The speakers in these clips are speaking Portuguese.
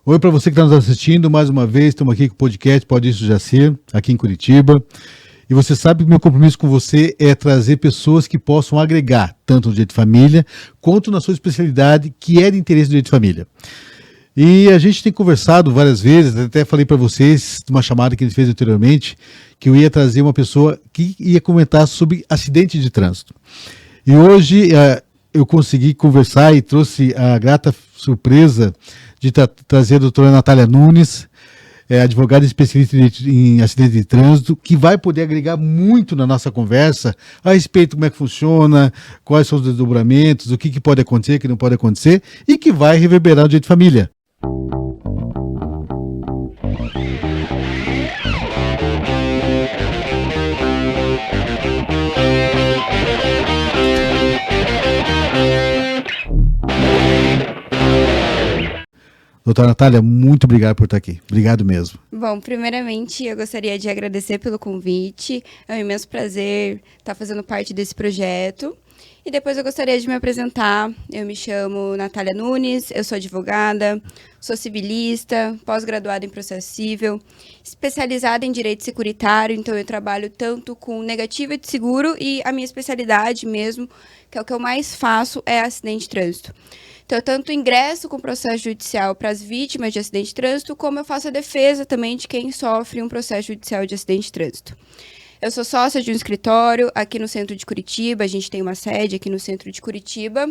Oi para você que está nos assistindo, mais uma vez, estamos aqui com o podcast Pode Isso Já Ser, aqui em Curitiba. E você sabe que o meu compromisso com você é trazer pessoas que possam agregar, tanto no Direito de Família, quanto na sua especialidade, que é de interesse do Direito de Família. E a gente tem conversado várias vezes, até falei para vocês, numa chamada que a gente fez anteriormente, que eu ia trazer uma pessoa que ia comentar sobre acidente de trânsito. E hoje eu consegui conversar e trouxe a grata surpresa de trazer a doutora Natália Nunes, advogada especialista em acidente de trânsito, que vai poder agregar muito na nossa conversa a respeito de como é que funciona, quais são os desdobramentos, o que pode acontecer, o que não pode acontecer, e que vai reverberar no direito de família. Doutora Natália, muito obrigado por estar aqui. Obrigado mesmo. Bom, primeiramente, eu gostaria de agradecer pelo convite. É um imenso prazer estar fazendo parte desse projeto. E depois eu gostaria de me apresentar. Eu me chamo Natália Nunes, eu sou advogada, sou civilista, pós-graduada em processo civil, especializada em direito securitário, então eu trabalho tanto com negativa de seguro e a minha especialidade mesmo, que é o que eu mais faço, é acidente de trânsito. Então, eu tanto ingresso com processo judicial para as vítimas de acidente de trânsito, como eu faço a defesa também de quem sofre um processo judicial de acidente de trânsito. Eu sou sócia de um escritório aqui no centro de Curitiba, a gente tem uma sede aqui no centro de Curitiba.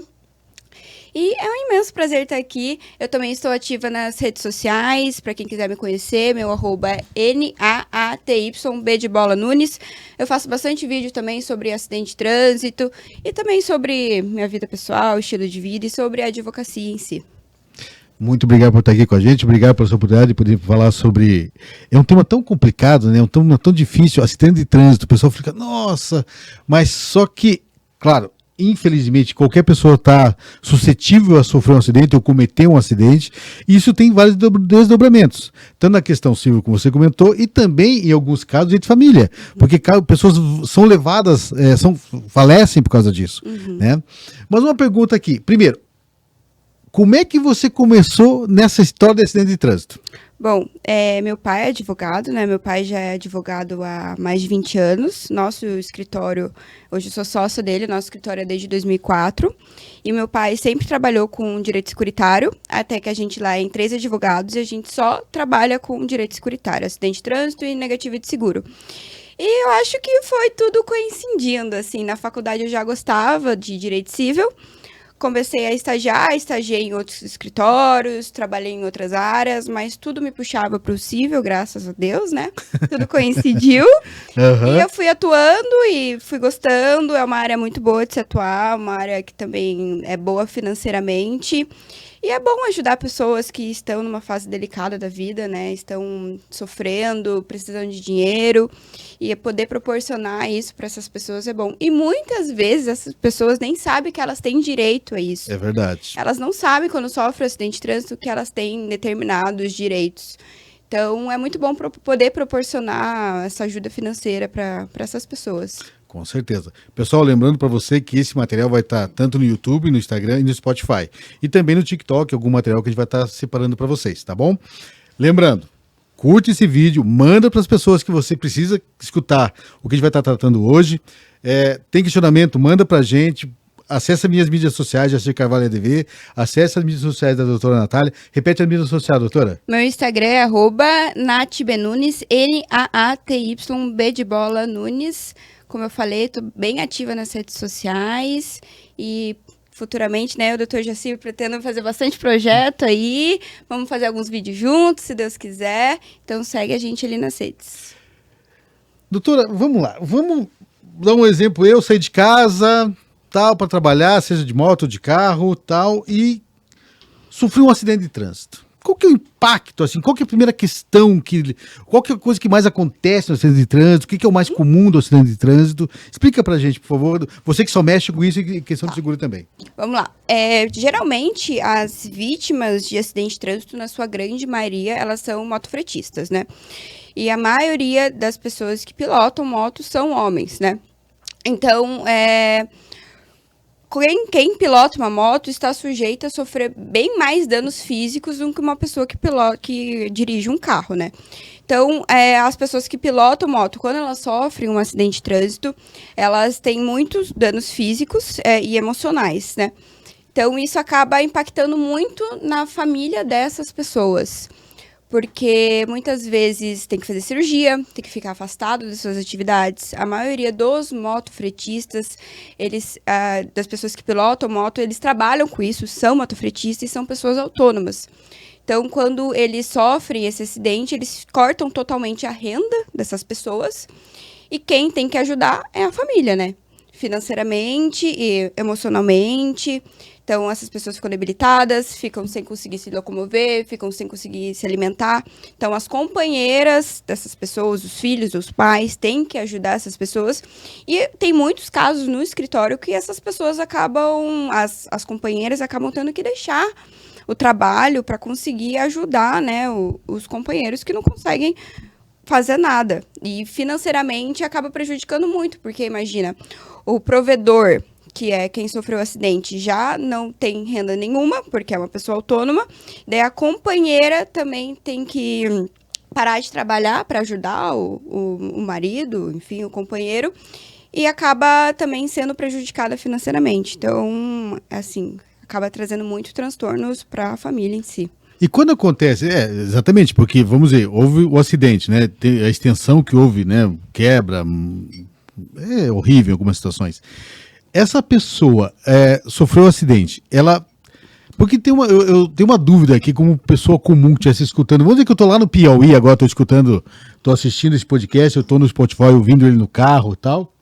E é um imenso prazer estar aqui. Eu também estou ativa nas redes sociais, para quem quiser me conhecer, meu arroba é NAATYB de bola Nunes. Eu faço bastante vídeo também sobre acidente de trânsito e também sobre minha vida pessoal, estilo de vida e sobre a advocacia em si. Muito obrigado por estar aqui com a gente, obrigado pela sua oportunidade de poder falar sobre... É um tema tão complicado, né? Um tema tão difícil, acidente de trânsito, o pessoal fica, nossa, mas só que, claro, infelizmente, qualquer pessoa está suscetível a sofrer um acidente ou cometer um acidente, e isso tem vários desdobramentos, tanto na questão civil, como você comentou, e também, em alguns casos, de família, porque pessoas são levadas, falecem por causa disso, né? Mas uma pergunta aqui, primeiro, como é que você começou nessa história de acidente de trânsito? Bom, meu pai é advogado, né? Meu pai já é advogado há mais de 20 anos. Nosso escritório, hoje eu sou sócia dele, nosso escritório é desde 2004. E meu pai sempre trabalhou com direito securitário, até que a gente lá é em 3 advogados e a gente só trabalha com direito securitário, acidente de trânsito e negativa de seguro. E eu acho que foi tudo coincidindo, assim. Na faculdade eu já gostava de direito civil. Comecei a estagiei em outros escritórios, trabalhei em outras áreas, mas tudo me puxava para o civil, graças a Deus, né? Tudo coincidiu. E eu fui atuando e fui gostando. É uma área muito boa de se atuar, uma área que também é boa financeiramente. E é bom ajudar pessoas que estão numa fase delicada da vida, né? Estão sofrendo, precisando de dinheiro. E poder proporcionar isso para essas pessoas é bom. E muitas vezes essas pessoas nem sabem que elas têm direito a isso. É verdade. Elas não sabem, quando sofrem um acidente de trânsito, que elas têm determinados direitos. Então, é muito bom poder proporcionar essa ajuda financeira para essas pessoas. Com certeza. Pessoal, lembrando para você que esse material vai estar tanto no YouTube, no Instagram e no Spotify. E também no TikTok, algum material que a gente vai estar separando para vocês, tá bom? Lembrando, curte esse vídeo, manda para as pessoas que você precisa escutar o que a gente vai estar tratando hoje. Tem questionamento, manda para a gente. Acesse minhas mídias sociais, Jacir Carvalho ADV. Acesse as mídias sociais da doutora Natália. Repete as mídias sociais, doutora. Meu Instagram é @natbenunes, NAATYB de bola Nunes. Como eu falei, estou bem ativa nas redes sociais e futuramente, né, o Dr. Jacir pretendo fazer bastante projeto aí. Vamos fazer alguns vídeos juntos, se Deus quiser. Então segue a gente ali nas redes. Doutora, vamos lá. Vamos dar um exemplo. Eu saí de casa, tal, para trabalhar, seja de moto ou de carro, tal, e sofri um acidente de trânsito. Qual que é o impacto, assim, qual que é a primeira questão, qual que é a coisa que mais acontece no acidente de trânsito, o que é o mais comum do acidente de trânsito? Explica pra gente, por favor, você que só mexe com isso e questão de seguro também. Vamos lá. Geralmente, as vítimas de acidente de trânsito, na sua grande maioria, elas são motofretistas, né? E a maioria das pessoas que pilotam motos são homens, né? Então, Quem pilota uma moto está sujeito a sofrer bem mais danos físicos do que uma pessoa que dirige um carro, né? Então, as pessoas que pilotam moto, quando elas sofrem um acidente de trânsito, elas têm muitos danos físicos e emocionais, né? Então, isso acaba impactando muito na família dessas pessoas. Porque muitas vezes tem que fazer cirurgia, tem que ficar afastado das suas atividades. A maioria dos motofretistas, das pessoas que pilotam moto, eles trabalham com isso, são motofretistas e são pessoas autônomas. Então, quando eles sofrem esse acidente, eles cortam totalmente a renda dessas pessoas. E quem tem que ajudar é a família, né? Financeiramente e emocionalmente. Então, essas pessoas ficam debilitadas, ficam sem conseguir se locomover, ficam sem conseguir se alimentar. Então, as companheiras dessas pessoas, os filhos, os pais, têm que ajudar essas pessoas. E tem muitos casos no escritório que essas pessoas acabam, as companheiras acabam tendo que deixar o trabalho para conseguir ajudar, né, os companheiros que não conseguem fazer nada. E financeiramente acaba prejudicando muito, porque imagina, o provedor, que é quem sofreu o acidente, já não tem renda nenhuma, porque é uma pessoa autônoma. Daí a companheira também tem que parar de trabalhar para ajudar o marido, enfim, o companheiro, e acaba também sendo prejudicada financeiramente. Então, assim, acaba trazendo muitos transtornos para a família em si. E quando acontece, exatamente, porque, vamos dizer, houve o acidente, né? A extensão que houve, né? Quebra, é horrível em algumas situações. Essa pessoa sofreu um acidente, porque eu tenho uma dúvida aqui, como pessoa comum que estivesse escutando. Vamos dizer que eu estou lá no Piauí agora, estou assistindo esse podcast, eu estou no Spotify ouvindo ele no carro e tal.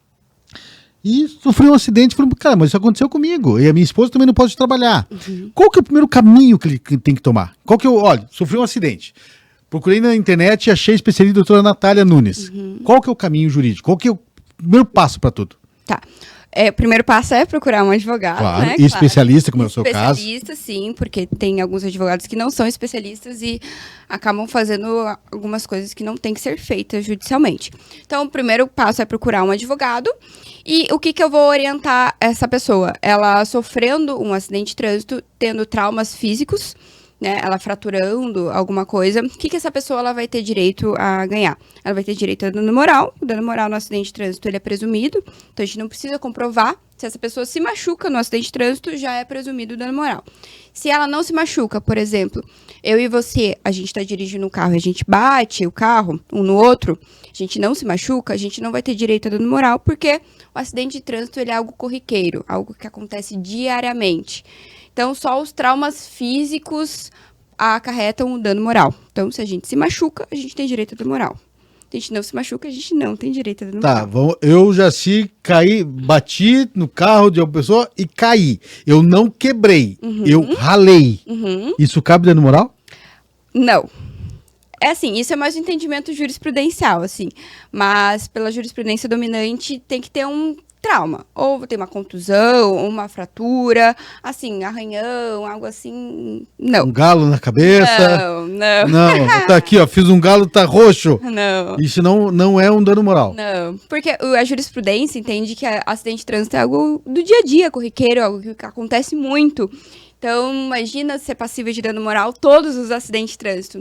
E sofreu um acidente, falei, cara, mas isso aconteceu comigo. E a minha esposa também não pode trabalhar. Uhum. Qual que é o primeiro caminho que ele tem que tomar? Olha, sofreu um acidente. Procurei na internet e achei especialista doutora Natália Nunes. Uhum. Qual que é o caminho jurídico? Qual que é o primeiro passo para tudo? Tá. O primeiro passo é procurar um advogado, claro, né? E especialista, como é o seu caso. Especialista, sim, porque tem alguns advogados que não são especialistas e acabam fazendo algumas coisas que não têm que ser feitas judicialmente. Então, o primeiro passo é procurar um advogado. E o que eu vou orientar essa pessoa? Ela sofrendo um acidente de trânsito, tendo traumas físicos, né, ela fraturando alguma coisa, o que essa pessoa ela vai ter direito a ganhar? Ela vai ter direito a dano moral. O dano moral no acidente de trânsito ele é presumido, então a gente não precisa comprovar. Se essa pessoa se machuca no acidente de trânsito, já é presumido o dano moral. Se ela não se machuca, por exemplo, eu e você, a gente está dirigindo um carro e a gente bate o carro um no outro, a gente não se machuca, a gente não vai ter direito a dano moral, porque o acidente de trânsito ele é algo corriqueiro, algo que acontece diariamente. Então, só os traumas físicos acarretam o dano moral. Então, se a gente se machuca, a gente tem direito a dano moral. Se a gente não se machuca, a gente não tem direito a dano moral. Tá, eu já caí, bati no carro de uma pessoa e caí. Eu não quebrei, eu ralei. Isso cabe dano moral? Não. É assim, isso é mais um entendimento jurisprudencial, assim. Mas, pela jurisprudência dominante, tem que ter um trauma. Ou tem uma contusão, ou uma fratura, assim, arranhão, algo assim. Não. Um galo na cabeça? Não. Não, tá aqui, ó, fiz um galo, tá roxo. Não. Isso não é um dano moral. Não, porque a jurisprudência entende que acidente de trânsito é algo do dia a dia, corriqueiro, algo que acontece muito. Então, imagina ser passível de dano moral todos os acidentes de trânsito.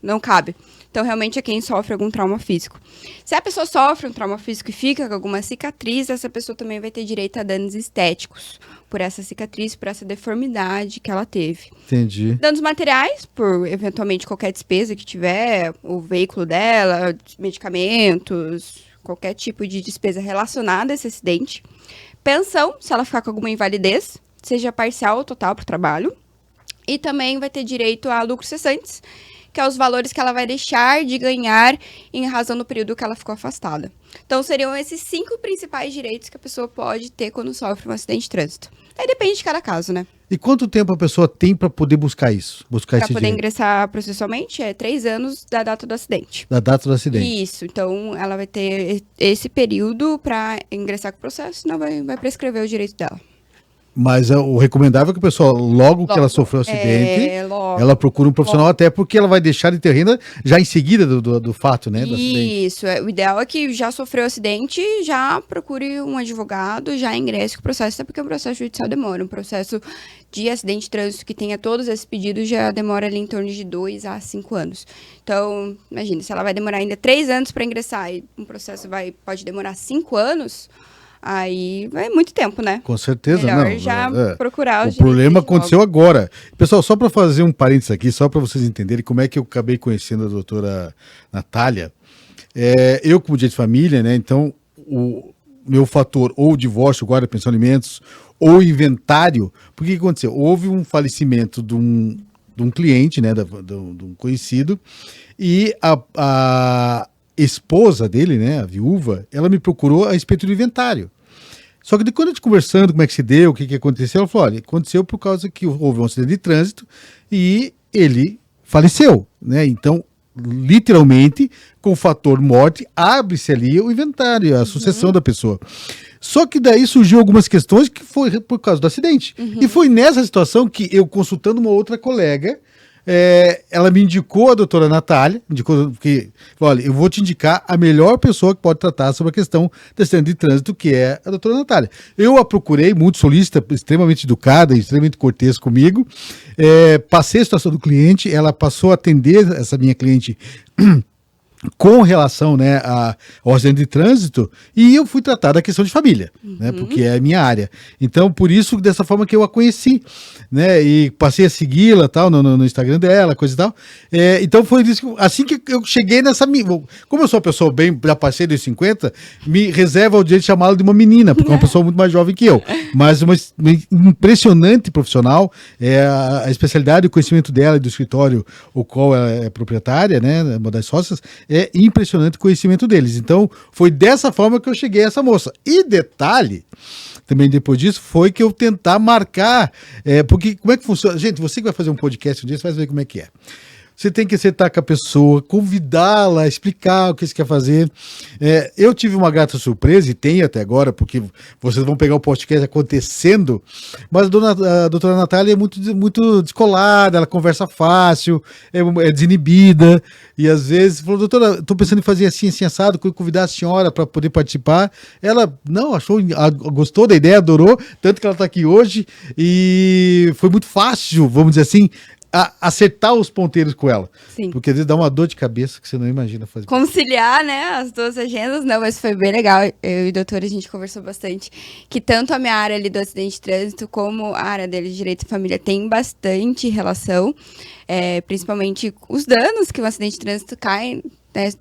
Não cabe. Então, realmente é quem sofre algum trauma físico. Se a pessoa sofre um trauma físico e fica com alguma cicatriz, essa pessoa também vai ter direito a danos estéticos por essa cicatriz, por essa deformidade que ela teve. Entendi. Danos materiais, por eventualmente qualquer despesa que tiver, o veículo dela, medicamentos, qualquer tipo de despesa relacionada a esse acidente. Pensão, se ela ficar com alguma invalidez, seja parcial ou total para o trabalho. E também vai ter direito a lucros cessantes, que é os valores que ela vai deixar de ganhar em razão do período que ela ficou afastada. Então, seriam esses 5 principais direitos que a pessoa pode ter quando sofre um acidente de trânsito. Aí depende de cada caso, né? E quanto tempo a pessoa tem para poder buscar isso? Para poder ingressar processualmente, 3 anos da data do acidente. Da data do acidente. Isso. Então, ela vai ter esse período para ingressar com o processo, senão vai prescrever o direito dela. Mas o recomendável é que a pessoa, logo que ela sofreu o acidente, ela procura um profissional, até porque ela vai deixar de ter renda já em seguida do fato, né? Do acidente. Isso, o ideal é que já sofreu o acidente, já procure um advogado, já ingresse com o processo, até porque o processo judicial demora. Um processo de acidente de trânsito que tenha todos esses pedidos já demora ali em torno de 2 a 5 anos. Então, imagina, se ela vai demorar ainda 3 anos para ingressar e um processo pode demorar 5 anos... Aí vai muito tempo, né? Com certeza, melhor não. já procurar o problema aconteceu agora. Pessoal, só para fazer um parênteses aqui, só para vocês entenderem como é que eu acabei conhecendo a doutora Natália. Eu, como dia de família, né? Então, o meu fator ou divórcio, guarda, pensão, alimentos, ou inventário. Porque o que aconteceu? Houve um falecimento de um cliente, né? De um conhecido, e a esposa dele, né, a viúva, ela me procurou a respeito do inventário. Só que quando a gente conversando, como é que se deu, o que aconteceu, ela falou, olha, aconteceu por causa que houve um acidente de trânsito e ele faleceu, né? Então, literalmente, com o fator morte, abre-se ali o inventário, a sucessão da pessoa. Só que daí surgiu algumas questões que foi por causa do acidente. E foi nessa situação que eu, consultando uma outra colega, ela me indicou a doutora Natália, porque, olha, eu vou te indicar a melhor pessoa que pode tratar sobre a questão do acidente de trânsito, que é a doutora Natália. Eu a procurei, muito solícita, extremamente educada, extremamente cortês comigo, passei a situação do cliente, ela passou a atender essa minha cliente com relação, né, ao acidente de trânsito, e eu fui tratar da questão de família, né, porque é a minha área. Então, por isso, dessa forma que eu a conheci, né, e passei a segui-la, tal, no Instagram dela, coisa e tal. Então, foi isso, assim que eu cheguei nessa... Como eu sou uma pessoa já passei dos 50, me reserva o direito de chamá-la de uma menina, porque é uma pessoa muito mais jovem que eu. Mas uma impressionante profissional, a especialidade e o conhecimento dela e do escritório, o qual ela é proprietária, né, uma das sócias, é impressionante o conhecimento deles. Então, foi dessa forma que eu cheguei a essa moça. E detalhe, também depois disso, foi que eu tentar marcar, porque como é que funciona? Gente, você que vai fazer um podcast um dia, você vai ver como é que é. Você tem que acertar com a pessoa, convidá-la, explicar o que você quer fazer. Eu tive uma grata surpresa, e tenho até agora, porque vocês vão pegar o podcast acontecendo, mas a doutora Natália é muito, muito descolada, ela conversa fácil, é desinibida, e às vezes falou, doutora, estou pensando em fazer assim, assim, assado, convidar a senhora para poder participar. Ela, não, gostou da ideia, adorou, tanto que ela está aqui hoje, e foi muito fácil, vamos dizer assim, acertar os ponteiros com ela. Sim. Porque às vezes dá uma dor de cabeça que você não imagina fazer. Conciliar, né, as duas agendas, não, mas foi bem legal. Eu e o doutor, a gente conversou bastante, que tanto a minha área ali do acidente de trânsito, como a área dele de direito de família tem bastante relação, principalmente os danos que um acidente de trânsito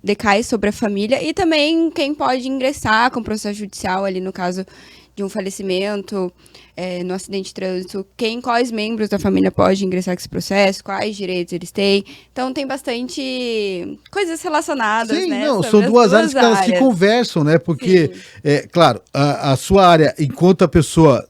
decai sobre a família, e também quem pode ingressar com o processo judicial ali no caso de um falecimento, no acidente de trânsito, quais membros da família podem ingressar com esse processo, quais direitos eles têm. Então, tem bastante coisas relacionadas, sim, né? Não, são duas áreas que elas se conversam, né? Porque, claro, a sua área, enquanto a pessoa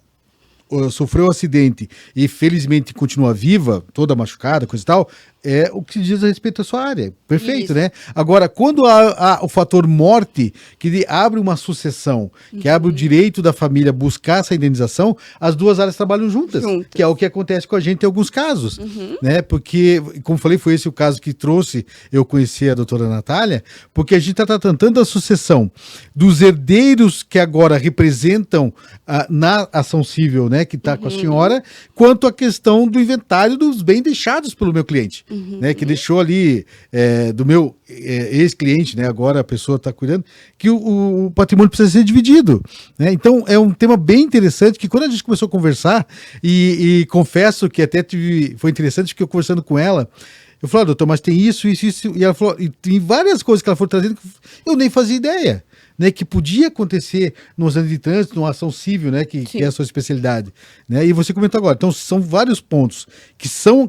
sofreu um acidente e felizmente continua viva, toda machucada, coisa e tal, é o que diz a respeito da sua área. Perfeito, isso, né? Agora, quando há o fator morte, que abre uma sucessão, que abre o direito da família buscar essa indenização, as duas áreas trabalham juntas, que é o que acontece com a gente em alguns casos, né? Porque, como falei, foi esse o caso que trouxe eu conhecer a doutora Natália, porque a gente está tratando tanto da sucessão dos herdeiros que agora representam na ação civil, né, que está com a senhora, quanto a questão do inventário dos bens deixados pelo meu cliente. Né, que deixou ali do meu ex-cliente, né, agora a pessoa está cuidando, que o patrimônio precisa ser dividido. Né? Então é um tema bem interessante que quando a gente começou a conversar, e confesso que até foi interessante que eu conversando com ela, eu falei, doutor, mas tem isso, e ela falou, e tem várias coisas que ela foi trazendo que eu nem fazia ideia. Né, que podia acontecer no acidente de trânsito, numa ação civil, né, que é a sua especialidade. Né, e você comentou agora. Então, são vários pontos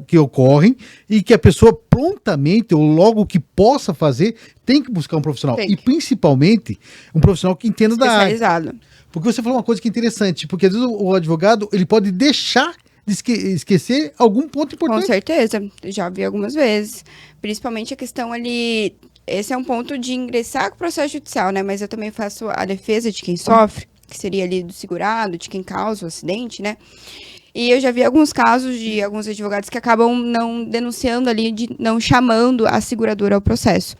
que ocorrem e que a pessoa prontamente, ou logo que possa fazer, tem que buscar um profissional. E, principalmente, um profissional que entenda da área. Porque você falou uma coisa que é interessante, porque às vezes o advogado ele pode deixar de esquecer algum ponto importante. Com certeza. Já vi algumas vezes. Principalmente a questão ali... Esse é um ponto de ingressar com o processo judicial, né? Mas eu também faço a defesa de quem sofre. que seria ali do segurado, de quem causa o acidente, né? E eu já vi alguns casos de alguns advogados que acabam não denunciando ali, não chamando a seguradora ao processo.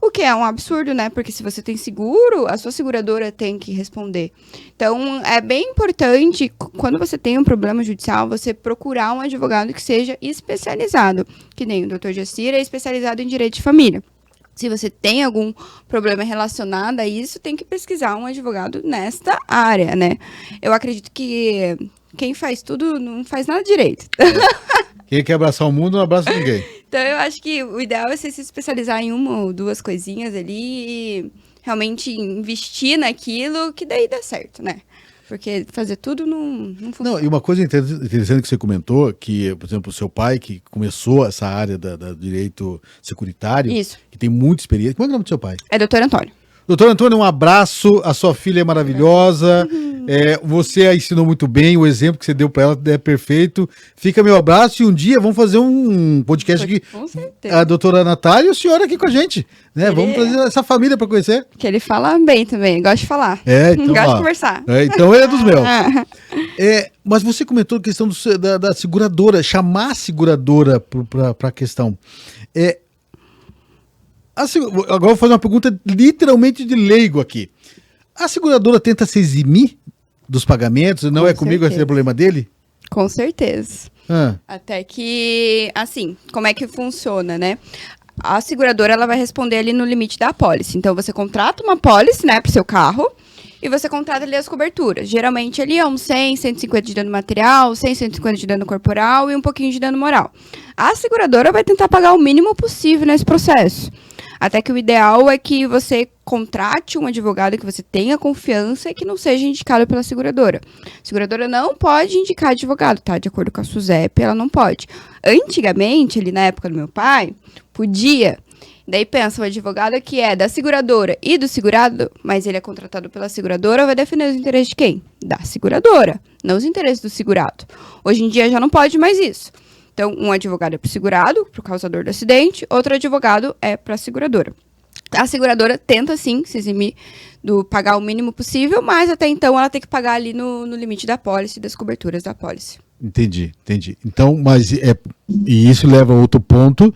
O que é um absurdo, né? Porque se você tem seguro, a sua seguradora tem que responder. Então, é bem importante, quando você tem um problema judicial, você procurar um advogado que seja especializado, que nem o Dr. Jacir é especializado em direito de família. Se você tem algum problema relacionado a isso, tem que pesquisar um advogado nesta área, né? Eu acredito que quem faz tudo não faz nada direito. Quem quer abraçar o mundo não abraça ninguém. Então, eu acho que o ideal é você se especializar em uma ou duas coisinhas ali e realmente investir naquilo, que daí dá certo, né? Porque fazer tudo não funciona. Não, e uma coisa interessante que você comentou, que, por exemplo, o seu pai, que começou essa área do direito securitário, Isso. que tem muita experiência. Qual é o nome do seu pai? É Dr. Antônio. Doutor Antônio, um abraço, a sua filha é maravilhosa, você a ensinou muito bem, o exemplo que você deu para ela é perfeito. Fica meu abraço e um dia vamos fazer um podcast aqui. Com certeza. A doutora Natália e o senhor aqui com a gente, né? Vamos trazer essa família para conhecer. Que ele fala bem também, gosta de falar. Então, gosta de conversar. Então ele é dos meus. Mas você comentou a questão da seguradora, chamar a seguradora para a questão. Agora eu vou fazer uma pergunta literalmente de leigo aqui. A seguradora tenta se eximir dos pagamentos? Não Com é comigo, esse é o problema dele? Com certeza. Ah, Até que, assim, como é que funciona, né? A seguradora, ela vai responder ali no limite da apólice. Então, você contrata uma apólice, né, pro seu carro, e você contrata ali as coberturas. Geralmente, ali é uns 100, 150 de dano material, 100, 150 de dano corporal e um pouquinho de dano moral. A seguradora vai tentar pagar o mínimo possível nesse processo. Até que o ideal é que você contrate um advogado que você tenha confiança e que não seja indicado pela seguradora. A seguradora não pode indicar advogado, tá? De acordo com a SUSEP, ela não pode. Antigamente, ali na época do meu pai, podia. Daí pensa, o advogado que é da seguradora e do segurado, mas ele é contratado pela seguradora, vai defender os interesses de quem? Da seguradora, não os interesses do segurado. Hoje em dia já não pode mais isso. Então, um advogado é para o segurado, para o causador do acidente, outro advogado é para a seguradora. A seguradora tenta, sim, se eximir do pagar o mínimo possível, mas até então ela tem que pagar ali no limite da apólice, das coberturas da apólice. entendi. Então, e isso leva a outro ponto,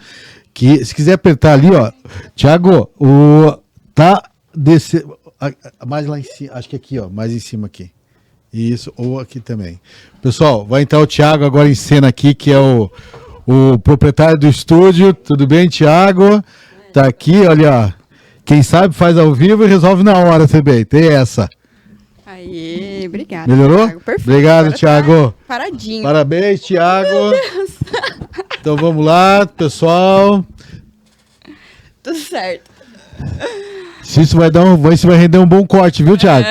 que se quiser apertar ali, ó, Thiago, tá descendo, mais lá em cima, acho que aqui, ó, mais em cima aqui. Isso, ou aqui também. Pessoal, vai entrar o Thiago agora em cena aqui, que é o proprietário do estúdio. Tudo bem, Thiago? Tá aqui, olha, quem sabe faz ao vivo e resolve na hora também. Tem essa. Aí, obrigada. Melhorou? Thiago. Perfeito. Obrigado, Agora Thiago. tá paradinho. Parabéns, Thiago. Então vamos lá, pessoal. Tudo certo. Isso vai render um bom corte, viu, Thiago?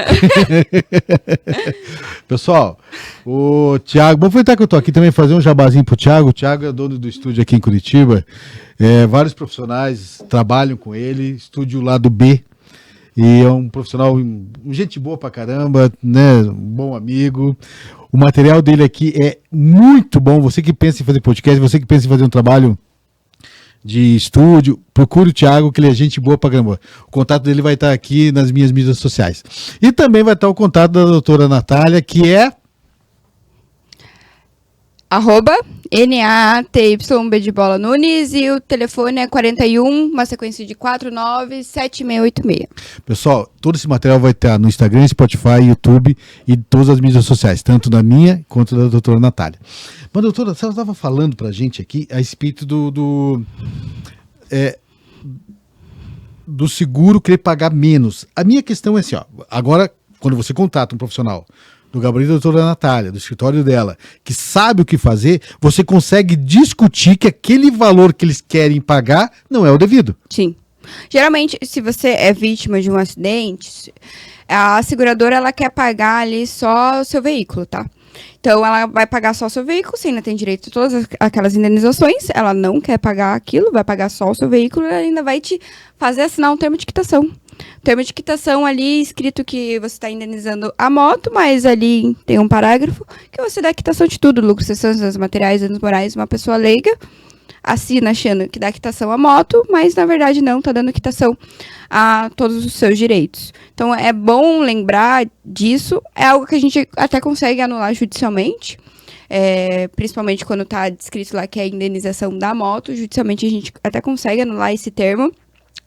Pessoal, o Thiago, vou aproveitar que eu tô aqui também fazer um jabazinho pro Thiago. O Thiago é dono do estúdio aqui em Curitiba. Vários profissionais trabalham com ele, estúdio Lado B. E é um profissional, gente boa pra caramba, né? Um bom amigo. O material dele aqui é muito bom. Você que pensa em fazer podcast, você que pensa em fazer um trabalho de estúdio, procure o Thiago, que ele é gente boa pra caramba. O contato dele vai estar aqui nas minhas mídias sociais. E também vai estar o contato da doutora Natália, que é... @NATYB de bola Nunes, e o telefone é 41, uma sequência de 497686. Pessoal, todo esse material vai estar no Instagram, Spotify, YouTube e todas as mídias sociais, tanto da minha quanto da doutora Natália. Mas, doutora, você estava falando pra gente aqui a respeito do seguro querer pagar menos. A minha questão é assim, ó, agora, quando você contrata um profissional do gabarito da doutora Natália, do escritório dela, que sabe o que fazer, você consegue discutir que aquele valor que eles querem pagar não é o devido. Sim. Geralmente, se você é vítima de um acidente, a seguradora ela quer pagar ali só o seu veículo, tá? Então, ela vai pagar só o seu veículo, você ainda tem direito a todas aquelas indenizações, ela não quer pagar aquilo, vai pagar só o seu veículo, ela ainda vai te fazer assinar um termo de quitação. Termo de quitação ali, escrito que você está indenizando a moto, mas ali tem um parágrafo que você dá quitação de tudo, lucros, cessões, danos materiais, danos morais, uma pessoa leiga. assina achando que dá quitação à moto, mas na verdade não, está dando quitação a todos os seus direitos. Então é bom lembrar disso, é algo que a gente até consegue anular judicialmente, principalmente quando está descrito lá que é a indenização da moto, judicialmente a gente até consegue anular esse termo,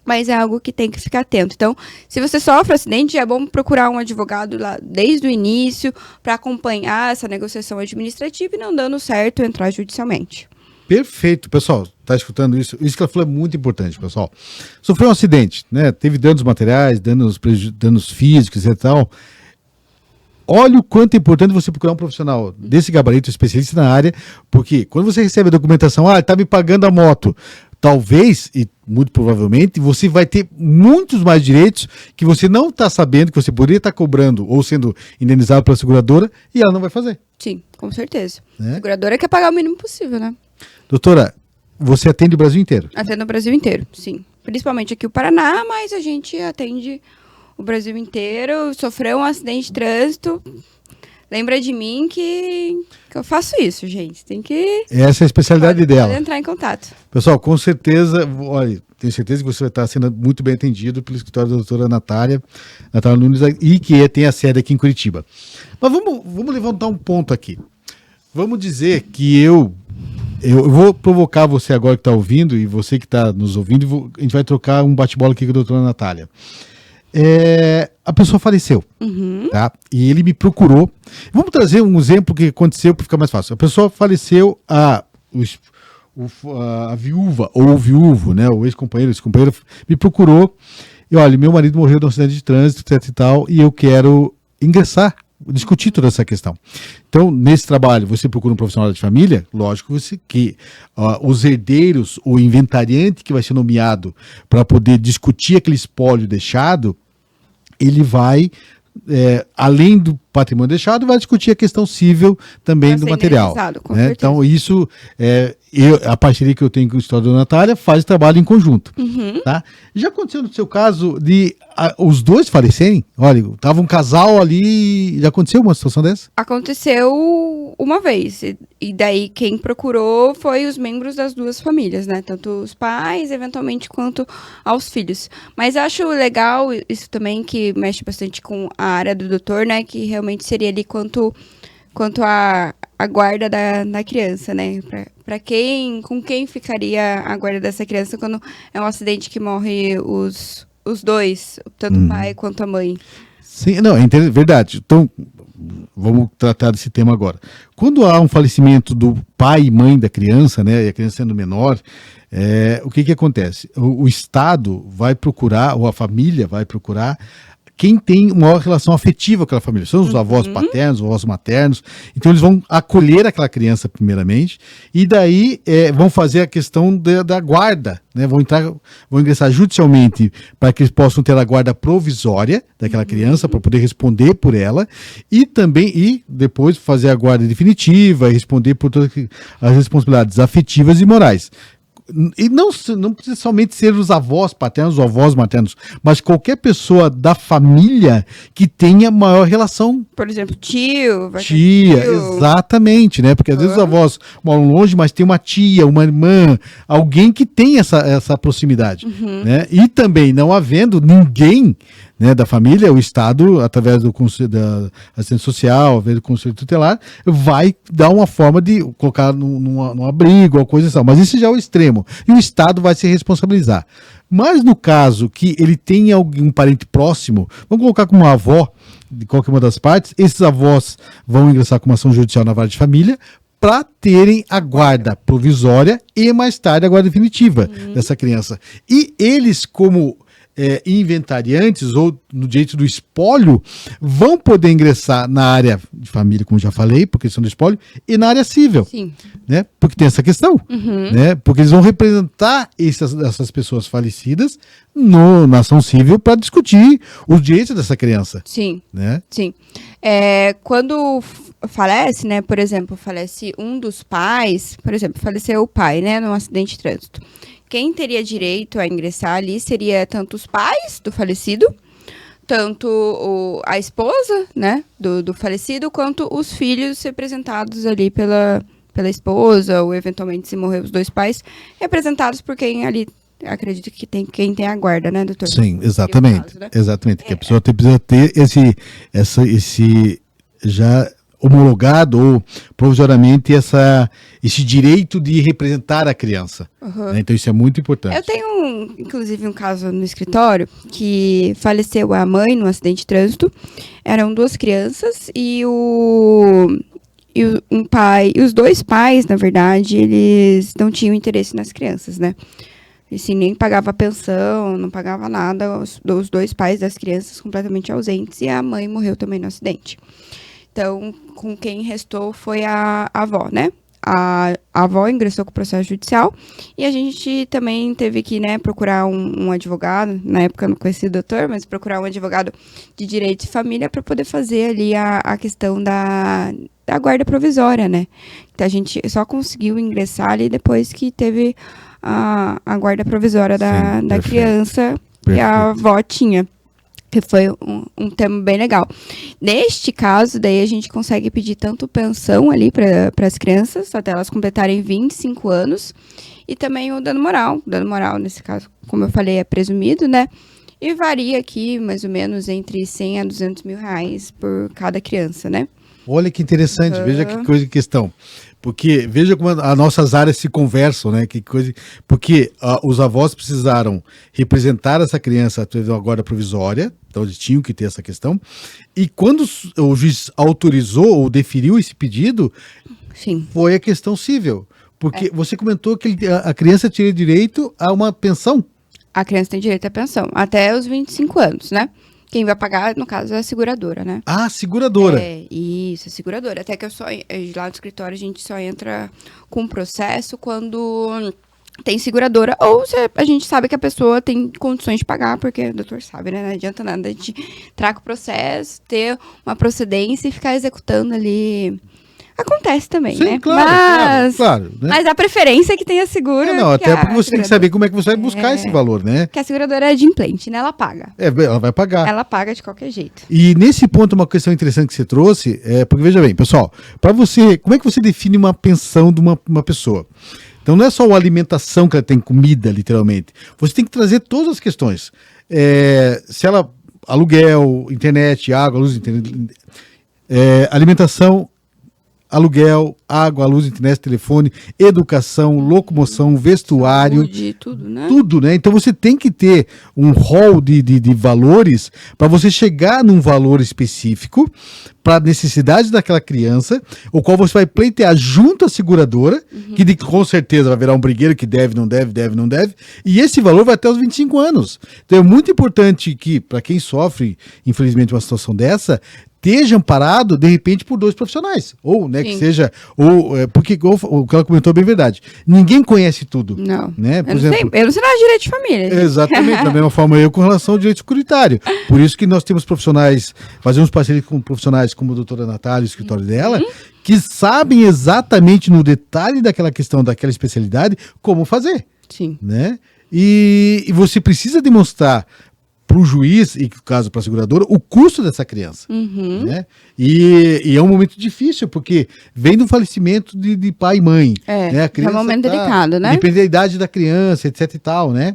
mas é algo que tem que ficar atento. Então, se você sofre acidente, é bom procurar um advogado lá desde o início para acompanhar essa negociação administrativa e, não dando certo, entrar judicialmente. Perfeito, pessoal. Tá escutando isso? Isso que ela falou é muito importante, pessoal. Sofreu um acidente, né? Teve danos materiais, danos físicos e tal. Olha o quanto é importante você procurar um profissional desse gabarito, especialista na área, porque quando você recebe a documentação, tá me pagando a moto, talvez, e muito provavelmente, você vai ter muitos mais direitos que você não está sabendo, que você poderia estar cobrando ou sendo indenizado pela seguradora, e ela não vai fazer. Sim, com certeza. Né? A seguradora quer pagar o mínimo possível, né? Doutora, você atende o Brasil inteiro? Atende o Brasil inteiro, sim. Principalmente aqui o Paraná, mas a gente atende o Brasil inteiro. Sofreu um acidente de trânsito, lembra de mim que eu faço isso, gente. Tem que... Essa é a especialidade dela. Pode entrar em contato. Pessoal, com certeza, olha, tenho certeza que você vai estar sendo muito bem atendido pelo escritório da doutora Natália Nunes, e que tem a sede aqui em Curitiba. Mas vamos levantar um ponto aqui. Vamos dizer que eu vou provocar você agora que está ouvindo, e você que está nos ouvindo, a gente vai trocar um bate-bola aqui com a doutora Natália. A pessoa faleceu, tá? E ele me procurou. Vamos trazer um exemplo que aconteceu para ficar mais fácil. A pessoa faleceu, a viúva ou o viúvo, né? O ex-companheiro, me procurou. E olha, meu marido morreu de um acidente de trânsito, etc e tal, e eu quero discutir toda essa questão. Então, nesse trabalho, você procura um profissional de família, lógico que os herdeiros, o inventariante que vai ser nomeado para poder discutir aquele espólio deixado, ele vai, além do patrimônio deixado, vai discutir a questão civil também do material. Né? Então, isso, a parceria que eu tenho com o escritório da Natália faz trabalho em conjunto. Tá? Já aconteceu no seu caso de os dois falecerem? Olha, tava um casal ali, já aconteceu uma situação dessa? Aconteceu uma vez, e daí quem procurou foi os membros das duas famílias, né? Tanto os pais, eventualmente, quanto aos filhos. Mas acho legal isso também, que mexe bastante com a área do doutor, né? Que realmente seria ali quanto a guarda da criança, né? Com quem ficaria a guarda dessa criança quando é um acidente que morre os dois, tanto o pai quanto a mãe. Sim, não, é verdade. Então, vamos tratar desse tema agora. Quando há um falecimento do pai e mãe da criança, né, e a criança sendo menor, o que acontece? O Estado vai procurar, ou a família vai procurar, quem tem maior relação afetiva com aquela família. São os avós paternos, os avós maternos. Então, eles vão acolher aquela criança primeiramente, e daí vão fazer a questão da guarda, né? Vão ingressar judicialmente para que eles possam ter a guarda provisória daquela criança, para poder responder por ela, e depois fazer a guarda definitiva e responder por todas as responsabilidades afetivas e morais. E não precisa somente ser os avós paternos ou avós maternos, mas qualquer pessoa da família que tenha maior relação. Por exemplo, tia, exatamente, né? Porque às vezes os avós moram longe, mas tem uma tia, uma irmã, alguém que tem essa proximidade, né? E também não havendo ninguém, né, da família, o Estado, através do Conselho da Assistência Social, através do Conselho Tutelar, vai dar uma forma de colocar num abrigo ou coisa assim. Mas isso já é o extremo. E o Estado vai se responsabilizar. Mas no caso que ele tenha um parente próximo, vamos colocar como uma avó de qualquer uma das partes, esses avós vão ingressar com uma ação judicial na vara de família para terem a guarda provisória e mais tarde a guarda definitiva dessa criança. E eles, como inventariantes ou no direito do espólio, vão poder ingressar na área de família, como já falei, por questão do espólio, e na área civil. Sim. Né? Porque tem essa questão. Né? Porque eles vão representar essas pessoas falecidas na ação civil para discutir os direitos dessa criança. Sim. Né? Sim. Quando falece, né, por exemplo, falece um dos pais, por exemplo, faleceu o pai, né, num acidente de trânsito. Quem teria direito a ingressar ali seria tanto os pais do falecido, tanto a esposa, né, do falecido, quanto os filhos representados ali pela esposa, ou eventualmente se morrer os dois pais, representados por quem ali, acredito que tem quem tem a guarda, né, doutor? Sim, exatamente. Caso, né? Exatamente. Que a pessoa precisa ter esse já homologado ou provisoriamente esse direito de representar a criança. Né? Então isso é muito importante. Eu tenho, inclusive, um caso no escritório que faleceu a mãe num acidente de trânsito. Eram 2 crianças e um pai, e os 2 pais, na verdade, eles não tinham interesse nas crianças, né? E assim, nem pagava pensão, não pagava nada, os 2 pais das crianças completamente ausentes, e a mãe morreu também no acidente. Então, com quem restou foi a avó, né? A avó ingressou com o processo judicial e a gente também teve que, né, procurar um advogado. Na época eu não conhecia o doutor, mas procurar um advogado de direito de família para poder fazer ali a questão da guarda provisória, né? Então a gente só conseguiu ingressar ali depois que teve a guarda provisória da criança que a avó tinha. Que foi um tema bem legal. Neste caso, daí a gente consegue pedir tanto pensão ali para as crianças, até elas completarem 25 anos, e também o dano moral. O dano moral, nesse caso, como eu falei, é presumido, né? E varia aqui, mais ou menos, entre 100 a 200 mil reais por cada criança, né? Olha que interessante, veja que coisa de questão. Porque veja como as nossas áreas se conversam, né? Que coisa, porque os avós precisaram representar essa criança através de uma guarda provisória, então eles tinham que ter essa questão. E quando o juiz autorizou ou deferiu esse pedido, sim, foi a questão civil. Porque você comentou que a criança tinha direito a uma pensão. A criança tem direito à pensão, até os 25 anos, né? Quem vai pagar, no caso, é a seguradora, né? Ah, seguradora. Isso, a seguradora. Até que lá no escritório a gente só entra com processo quando tem seguradora, ou se a gente sabe que a pessoa tem condições de pagar, porque o doutor sabe, né? Não adianta nada a gente entrar com o processo, ter uma procedência e ficar executando ali. Acontece também, sim, né? Claro, claro, né? Mas a preferência é que tenha seguro. Não, até porque você tem que saber como é que você vai buscar esse valor, né? Que a seguradora é de implante, né? Ela paga. Ela vai pagar. Ela paga de qualquer jeito. E nesse ponto, uma questão interessante que você trouxe, porque veja bem, pessoal, para você, como é que você define uma pensão de uma pessoa? Então não é só a alimentação que ela tem, comida, literalmente. Você tem que trazer todas as questões. Se ela, aluguel, internet, água, luz, alimentação, aluguel, água, luz, internet, telefone, educação, locomoção, vestuário. Saúde, tudo, né? Tudo, né? Então você tem que ter um rol de valores para você chegar num valor específico para a necessidade daquela criança, o qual você vai pleitear junto à seguradora, que com certeza vai virar um brigueiro que deve, não deve, e esse valor vai até os 25 anos. Então é muito importante que, para quem sofre, infelizmente, uma situação dessa, esteja amparado, de repente, por 2 profissionais. Ou, né, que seja... porque o que ela comentou é bem verdade. Ninguém conhece tudo. Não. Né? Eu não sei nada de direito de família. Gente. Exatamente. Da mesma forma eu com relação ao direito securitário. Por isso que nós temos profissionais, fazemos parceria com profissionais como a doutora Natália, o escritório dela, que sabem exatamente no detalhe daquela questão, daquela especialidade, como fazer. Sim. Né? E você precisa demonstrar para o juiz, e no caso para a seguradora, o custo dessa criança. Né? E é um momento difícil, porque vem do falecimento de pai e mãe. Né? A criança é um momento delicado, né? Depende da idade da criança, etc e tal, né?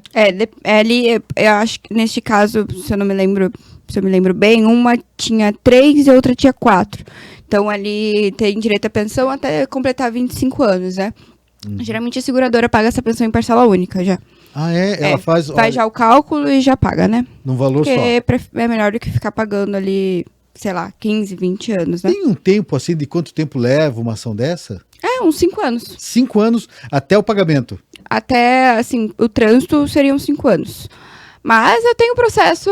Ali, eu acho que neste caso, se eu me lembro bem, uma tinha 3 e a outra tinha 4. Então, ali tem direito à pensão até completar 25 anos, né? Geralmente a seguradora paga essa pensão em parcela única já. Ah, Ela faz já o cálculo e já paga, né? Num valor só. É melhor do que ficar pagando ali, sei lá, 15, 20 anos, né? Tem um tempo, assim, de quanto tempo leva uma ação dessa? Uns 5 anos. 5 anos até o pagamento? Até, assim, o trânsito seriam 5 anos. Mas eu tenho processo,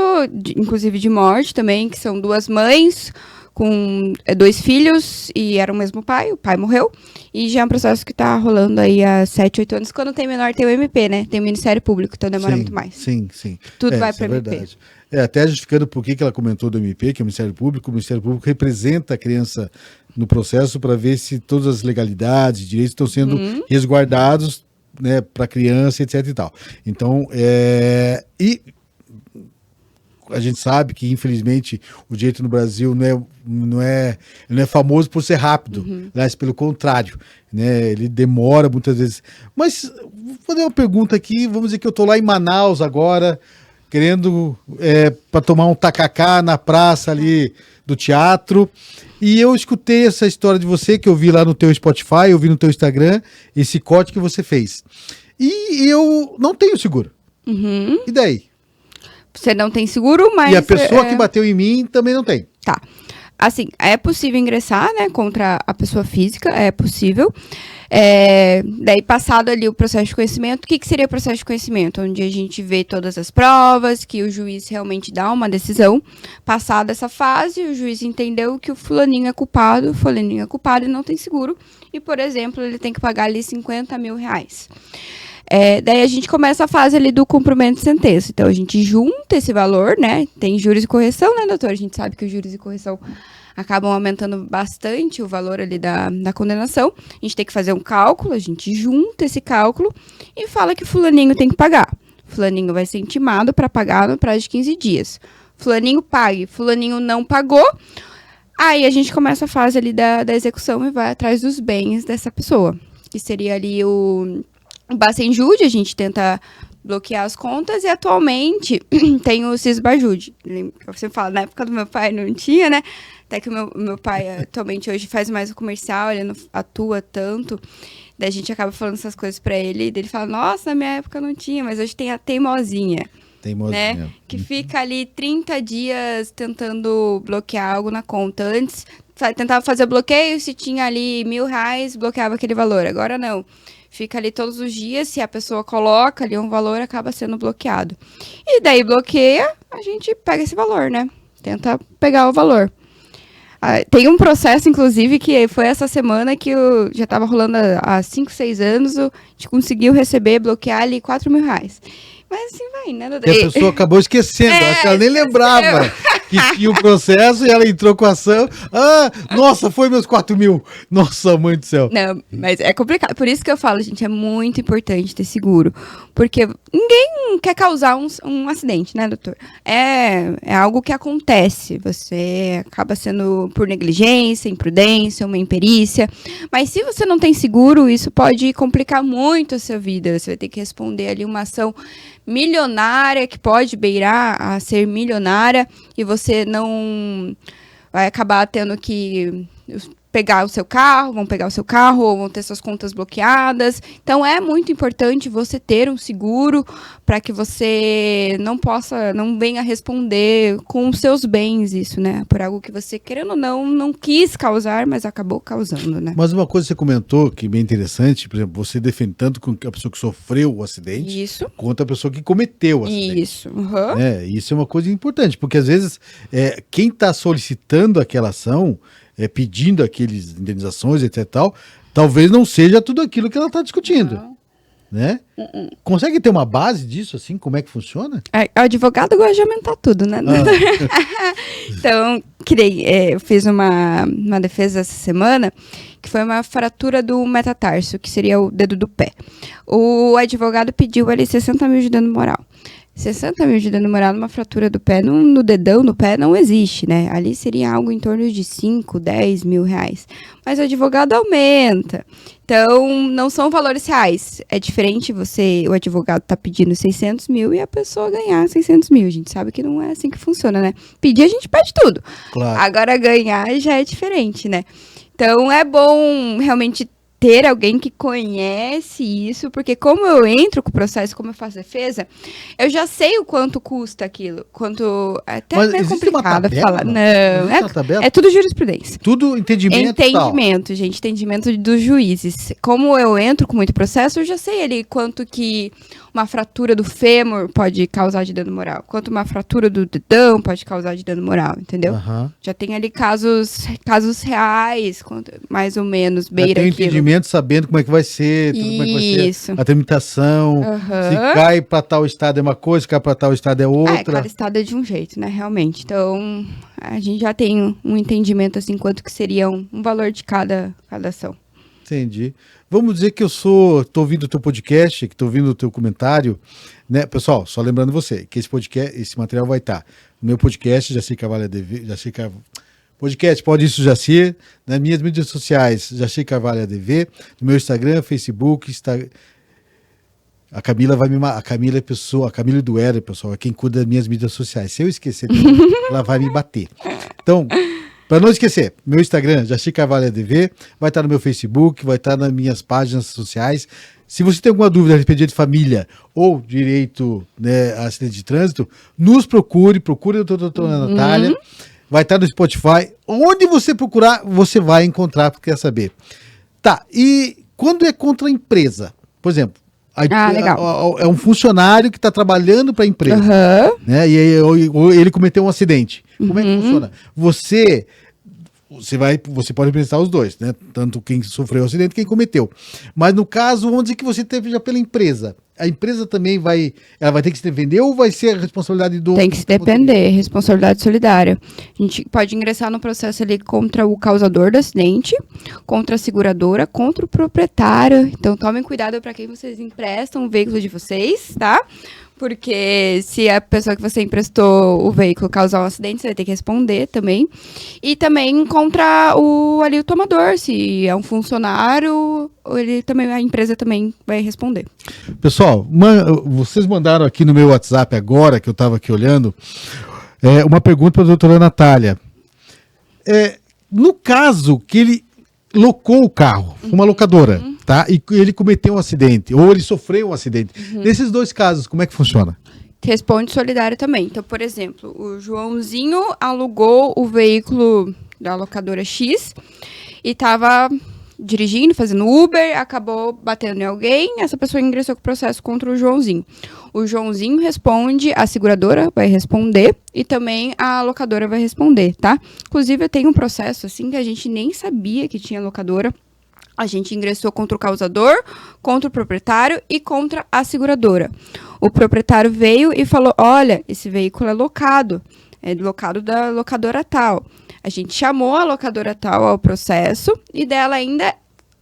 inclusive de morte também, que são 2 mães com 2 filhos e era o mesmo pai, o pai morreu. E já é um processo que tá rolando aí há 7, 8 anos. Quando tem menor, tem o MP, né? Tem o Ministério Público, então demora muito mais. Sim. Tudo vai para o MP. Verdade. Até justificando por que ela comentou do MP, que é o Ministério Público representa a criança no processo para ver se todas as legalidades, direitos estão sendo resguardados, né, para a criança, etc e tal. Então, a gente sabe que, infelizmente, o direito no Brasil não é famoso por ser rápido, aliás, pelo contrário, né? Ele demora muitas vezes. Mas vou fazer uma pergunta aqui, vamos dizer que eu estou lá em Manaus agora, querendo para tomar um tacacá na praça ali do teatro, e eu escutei essa história de você, que eu vi lá no teu Spotify, eu vi no teu Instagram, esse corte que você fez. E eu não tenho seguro. E daí? Você não tem seguro, mas... E a pessoa que bateu em mim também não tem. Tá. Assim, é possível ingressar, né, contra a pessoa física, é possível. Daí, passado ali o processo de conhecimento, o que seria o processo de conhecimento? Onde a gente vê todas as provas, que o juiz realmente dá uma decisão. Passada essa fase, o juiz entendeu que o fulaninho é culpado e não tem seguro. E, por exemplo, ele tem que pagar ali 50 mil reais. Daí a gente começa a fase ali do cumprimento de sentença. Então, a gente junta esse valor, né? Tem juros e correção, né, doutor? A gente sabe que os juros e correção acabam aumentando bastante o valor ali da condenação. A gente tem que fazer um cálculo, a gente junta esse cálculo e fala que fulaninho tem que pagar. Fulaninho vai ser intimado para pagar no prazo de 15 dias. Fulaninho pague, fulaninho não pagou. Aí a gente começa a fase ali da execução e vai atrás dos bens dessa pessoa. Que seria ali o Bacenjude, a gente tenta bloquear as contas, e atualmente tem o Cisbajude. Você fala, na época do meu pai não tinha, né? Até que o meu pai atualmente hoje faz mais o comercial, ele não atua tanto. Daí a gente acaba falando essas coisas pra ele, e ele fala, nossa, na minha época não tinha, mas hoje tem a teimosinha. Né? Que fica ali 30 dias tentando bloquear algo na conta. Antes, tentava fazer bloqueio, se tinha ali R$1.000, bloqueava aquele valor. Agora não. Fica ali todos os dias, se a pessoa coloca ali um valor, acaba sendo bloqueado. E daí bloqueia, a gente pega esse valor, né? Tenta pegar o valor. Tem um processo, inclusive, que foi essa semana que já estava rolando há 5, 6 anos, a gente conseguiu receber, bloquear ali R$4.000. Mas assim vai, né? E a pessoa acabou esquecendo, acho que ela nem lembrava que tinha o processo e ela entrou com a ação. Nossa, foi meus 4 mil. Nossa, mãe do céu. Não, mas é complicado. Por isso que eu falo, gente, é muito importante ter seguro. Porque ninguém quer causar um acidente, né, doutor? É algo que acontece. Você acaba sendo por negligência, imprudência, uma imperícia. Mas se você não tem seguro, isso pode complicar muito a sua vida. Você vai ter que responder ali uma ação milionária, que pode beirar a ser milionária, e você não vai acabar tendo que pegar o seu carro, vão pegar o seu carro, ou vão ter suas contas bloqueadas. Então, é muito importante você ter um seguro para que você não venha responder com os seus bens isso, né? Por algo que você, querendo ou não quis causar, mas acabou causando, né? Mas uma coisa que você comentou, que é bem interessante, por exemplo, você defende tanto com a pessoa que sofreu o acidente, isso, quanto a pessoa que cometeu o acidente. Isso. Isso é uma coisa importante, porque às vezes quem está solicitando aquela ação, pedindo aqueles indenizações, etc. Tal, talvez não seja tudo aquilo que ela está discutindo. Não. Né? Consegue ter uma base disso, assim? Como é que funciona? O advogado gosta de aumentar tudo, né? Então, eu fiz uma defesa essa semana, que foi uma fratura do metatarso, que seria o dedo do pé. O advogado pediu ali 60 mil de dano moral. 60 mil de dano moral numa fratura do pé, no dedão do pé, não existe, né? Ali seria algo em torno de 5, 10 mil reais. Mas o advogado aumenta. Então, não são valores reais. É diferente o advogado tá pedindo 600 mil e a pessoa ganhar 600 mil. A gente sabe que não é assim que funciona, né? Pedir, a gente pede tudo. Claro. Agora, ganhar já é diferente, né? Então, é bom realmente ter alguém que conhece isso, porque como eu entro com o processo, como eu faço defesa, eu já sei o quanto custa aquilo, até mas meio complicado tabela, falar. Não, é tudo jurisprudência. Tudo entendimento. Entendimento, gente, entendimento dos juízes. Como eu entro com muito processo, eu já sei ali quanto que uma fratura do fêmur pode causar de dano moral, quanto uma fratura do dedão pode causar de dano moral, entendeu? Já tem ali casos reais, mais ou menos, beira tem aquilo. entendimento, sabendo como é que vai ser, como é que vai ser a tramitação, se cai para tal estado é uma coisa, se cai para tal estado é outra. Cada estado é de um jeito, né, realmente. Então, a gente já tem um entendimento, assim, quanto que seria um valor de cada ação. Entendi. Vamos dizer que tô ouvindo o teu podcast, que tô ouvindo o teu comentário, né? Pessoal, só lembrando você que esse material vai estar no meu podcast, Jacir Carvalho ADV, podcast Pode Isso Jacir, nas minhas mídias sociais, Jacir Carvalho ADV, no meu Instagram, Facebook, A Camila a Camila é pessoa, a Camila do Era, pessoal, é quem cuida das minhas mídias sociais. Se eu esquecer, ela vai me bater. Então, para não esquecer, meu Instagram, Jacir Carvalho ADV, vai estar no meu Facebook, vai estar nas minhas páginas sociais. Se você tem alguma dúvida a respeito de família ou direito, né, a acidente de trânsito, nos procure a doutora Natália. Vai estar no Spotify. Onde você procurar, você vai encontrar, porque quer saber. Tá, e quando é contra a empresa? Por exemplo, legal. É um funcionário que está trabalhando para a empresa, né? E aí, ou ele cometeu um acidente. Como é que funciona? Você pode representar os dois, né? Tanto quem sofreu o acidente, quem cometeu. Mas no caso, vamos dizer que você teve já pela empresa. A empresa também vai ter que se defender ou vai ser a responsabilidade do... Tem que se defender, responsabilidade solidária. A gente pode ingressar no processo ali contra o causador do acidente, contra a seguradora, contra o proprietário. Então, tomem cuidado para quem vocês emprestam o veículo de vocês, tá? Porque se a pessoa que você emprestou o veículo causar um acidente, você vai ter que responder também. E também contra o tomador, se é um funcionário, a empresa também vai responder. Pessoal, vocês mandaram aqui no meu WhatsApp agora, que eu estava aqui olhando, uma pergunta para a doutora Natália. No caso que ele locou o carro, uma locadora, tá? E ele cometeu um acidente, ou ele sofreu um acidente. Nesses dois casos, como é que funciona? Responde solidário também. Então, por exemplo, o Joãozinho alugou o veículo da locadora X e estava dirigindo, fazendo Uber, acabou batendo em alguém, essa pessoa ingressou com o processo contra o Joãozinho. O Joãozinho responde, a seguradora vai responder e também a locadora vai responder, tá? Inclusive, eu tenho um processo assim que a gente nem sabia que tinha locadora. A gente ingressou contra o causador, contra o proprietário e contra a seguradora. O proprietário veio e falou, olha, esse veículo é locado da locadora tal. A gente chamou a locadora tal ao processo e dela ainda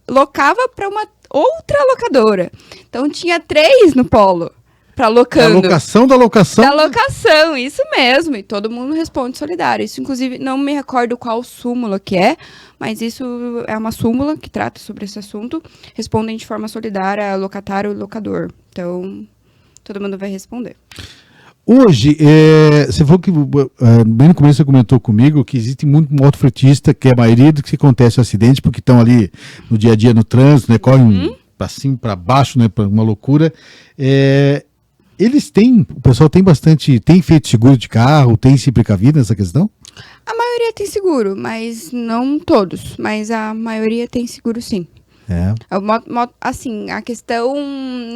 locava para uma outra locadora. Então, tinha 3 no polo para locando. A locação da locação? Da locação, isso mesmo. E todo mundo responde solidário. Isso, inclusive, não me recordo qual súmula que é, mas isso é uma súmula que trata sobre esse assunto. Respondem de forma solidária locatário e locador. Então, todo mundo vai responder. Hoje, você falou que, bem no começo você comentou comigo que existe muito motofretista, que é a maioria do que acontece acidente, porque estão ali no dia a dia no trânsito, né, correm para cima, para baixo, né, uma loucura. O pessoal tem feito seguro de carro, tem se precavido nessa questão? A maioria tem seguro, mas não todos, mas a maioria tem seguro sim. Assim, a questão,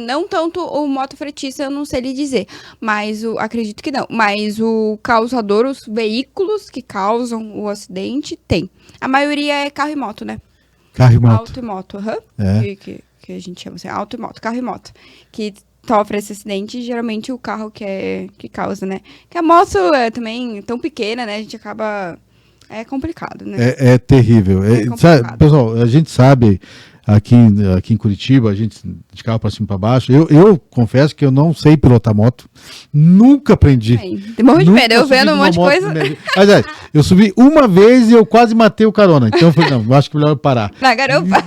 não tanto o motofretista, eu não sei lhe dizer, mas acredito que não, mas o causador, os veículos que causam o acidente, tem. A maioria é carro e moto, né? Carro e moto. Auto e moto, que a gente chama assim, auto e moto, carro e moto, que sofre esse acidente, geralmente o carro que causa, né? Que a moto é também tão pequena, né? A gente acaba... É complicado, né? É terrível. Sabe, pessoal, a gente sabe... Aqui em Curitiba, a gente de carro para cima e para baixo. Eu confesso que eu não sei pilotar moto. Nunca aprendi. Tem um monte de medo. Eu vendo um monte de coisa. Mas eu subi uma vez e eu quase matei o carona. Então eu falei, não, eu acho que é melhor eu parar. Na garupa.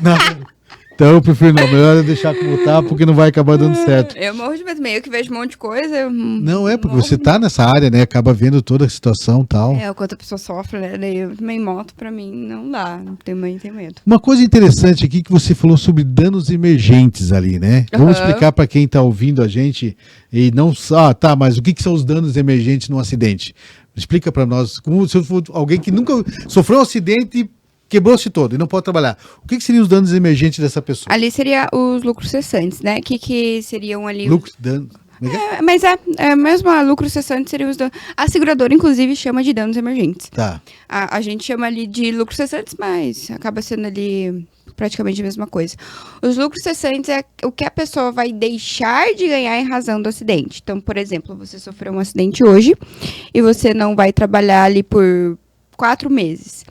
Então eu prefiro não, melhor eu deixar como tá, porque não vai acabar dando certo. Eu morro de medo meio que vejo um monte de coisa. Não, porque você tá nessa área, né? Acaba vendo toda a situação e tal. O quanto a pessoa sofre, né? Daí eu também moto, pra mim, não dá. Tenho medo. Uma coisa interessante aqui que você falou sobre danos emergentes ali, né? Vamos explicar para quem tá ouvindo a gente e não sabe, mas o que são os danos emergentes num acidente? Explica para nós, como se for alguém que nunca sofreu um acidente e quebrou-se todo e não pode trabalhar. O que seriam os danos emergentes dessa pessoa? Ali seria os lucros cessantes, né? Que seriam ali... Lucros, danos... Mas mesmo a lucros cessantes seriam os danos... A seguradora, inclusive, chama de danos emergentes. Tá. A gente chama ali de lucros cessantes, mas acaba sendo ali praticamente a mesma coisa. Os lucros cessantes é o que a pessoa vai deixar de ganhar em razão do acidente. Então, por exemplo, você sofreu um acidente hoje e você não vai trabalhar ali por 4 meses.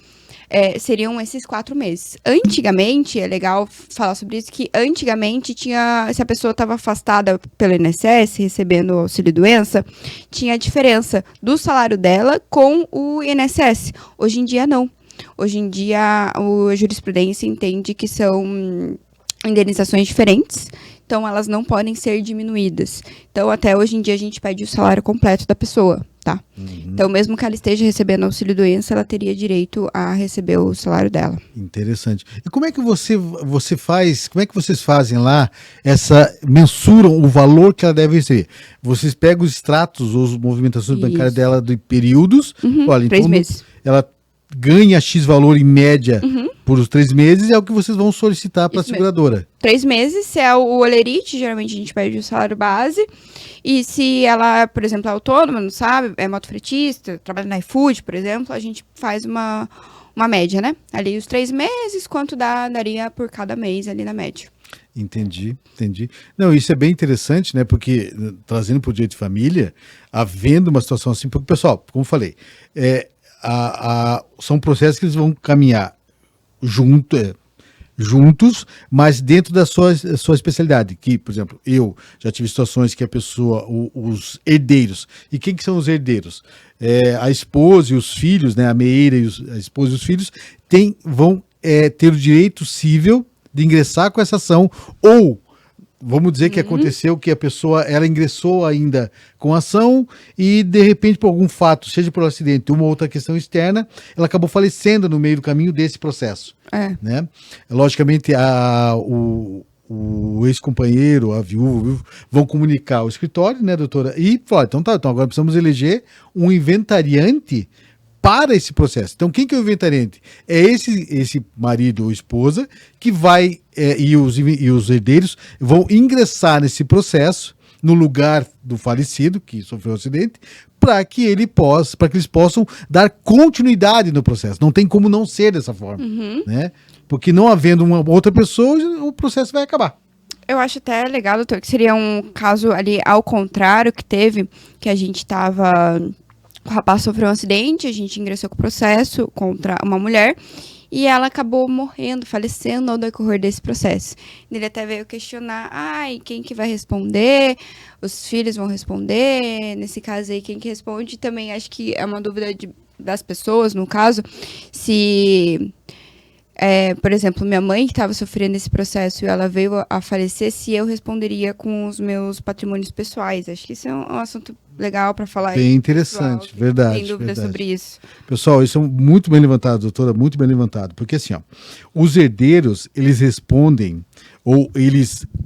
seriam esses 4 meses. Antigamente, é legal falar sobre isso, que antigamente se a pessoa estava afastada pelo INSS, recebendo auxílio-doença, tinha a diferença do salário dela com o INSS. Hoje em dia, não. Hoje em dia, a jurisprudência entende que são indenizações diferentes, então elas não podem ser diminuídas. Então, até hoje em dia, a gente pede o salário completo da pessoa, tá? Então, mesmo que ela esteja recebendo auxílio-doença, ela teria direito a receber o salário dela. Interessante. E como é que você faz, como é que vocês fazem lá, mensuram o valor que ela deve receber? Vocês pegam os extratos ou as movimentações bancárias dela de períodos, olha, 3 meses. Ela ganha X valor em média por os 3 meses, é o que vocês vão solicitar para a seguradora. 3 meses, se é o olerite, geralmente a gente pede o salário base. E se ela, por exemplo, é autônoma, não sabe, é motofretista, trabalha na iFood, por exemplo, a gente faz uma média, né? Ali os 3 meses, quanto daria por cada mês ali na média. Entendi. Não, isso é bem interessante, né? Porque, trazendo para o direito de família, havendo uma situação assim, porque, pessoal, como eu falei, são processos que eles vão caminhar juntos, mas dentro da sua especialidade. Que, por exemplo, eu já tive situações que a pessoa, os herdeiros, e quem que são os herdeiros? A esposa e os filhos, né? A meeira e a esposa e os filhos vão ter o direito cível de ingressar com essa ação, ou vamos dizer que aconteceu que a pessoa, ela ingressou ainda com a ação e, de repente, por algum fato, seja por acidente ou uma outra questão externa, ela acabou falecendo no meio do caminho desse processo. Né? Logicamente, o ex-companheiro, a viúva, vão comunicar ao escritório, né, doutora? E falar, então agora precisamos eleger um inventariante para esse processo. Então, quem que é o inventariante? É esse marido ou esposa que vai, e os herdeiros vão ingressar nesse processo, no lugar do falecido, que sofreu o acidente, para que eles possam dar continuidade no processo. Não tem como não ser dessa forma, né? Porque não havendo uma outra pessoa, o processo vai acabar. Eu acho até legal, doutor, que seria um caso ali ao contrário que teve, que a gente estava... O rapaz sofreu um acidente, a gente ingressou com o processo contra uma mulher e ela acabou morrendo, falecendo ao decorrer desse processo. Ele até veio questionar, quem que vai responder? Os filhos vão responder? Nesse caso aí, quem que responde? Também acho que é uma dúvida das pessoas, no caso, se... por exemplo, minha mãe que estava sofrendo esse processo e ela veio a falecer, se eu responderia com os meus patrimônios pessoais. Acho que isso é um assunto legal para falar. Bem interessante, pessoal, verdade. Tem dúvida sobre isso. Pessoal, isso é muito bem levantado, doutora, muito bem levantado. Porque assim, os herdeiros, eles respondem,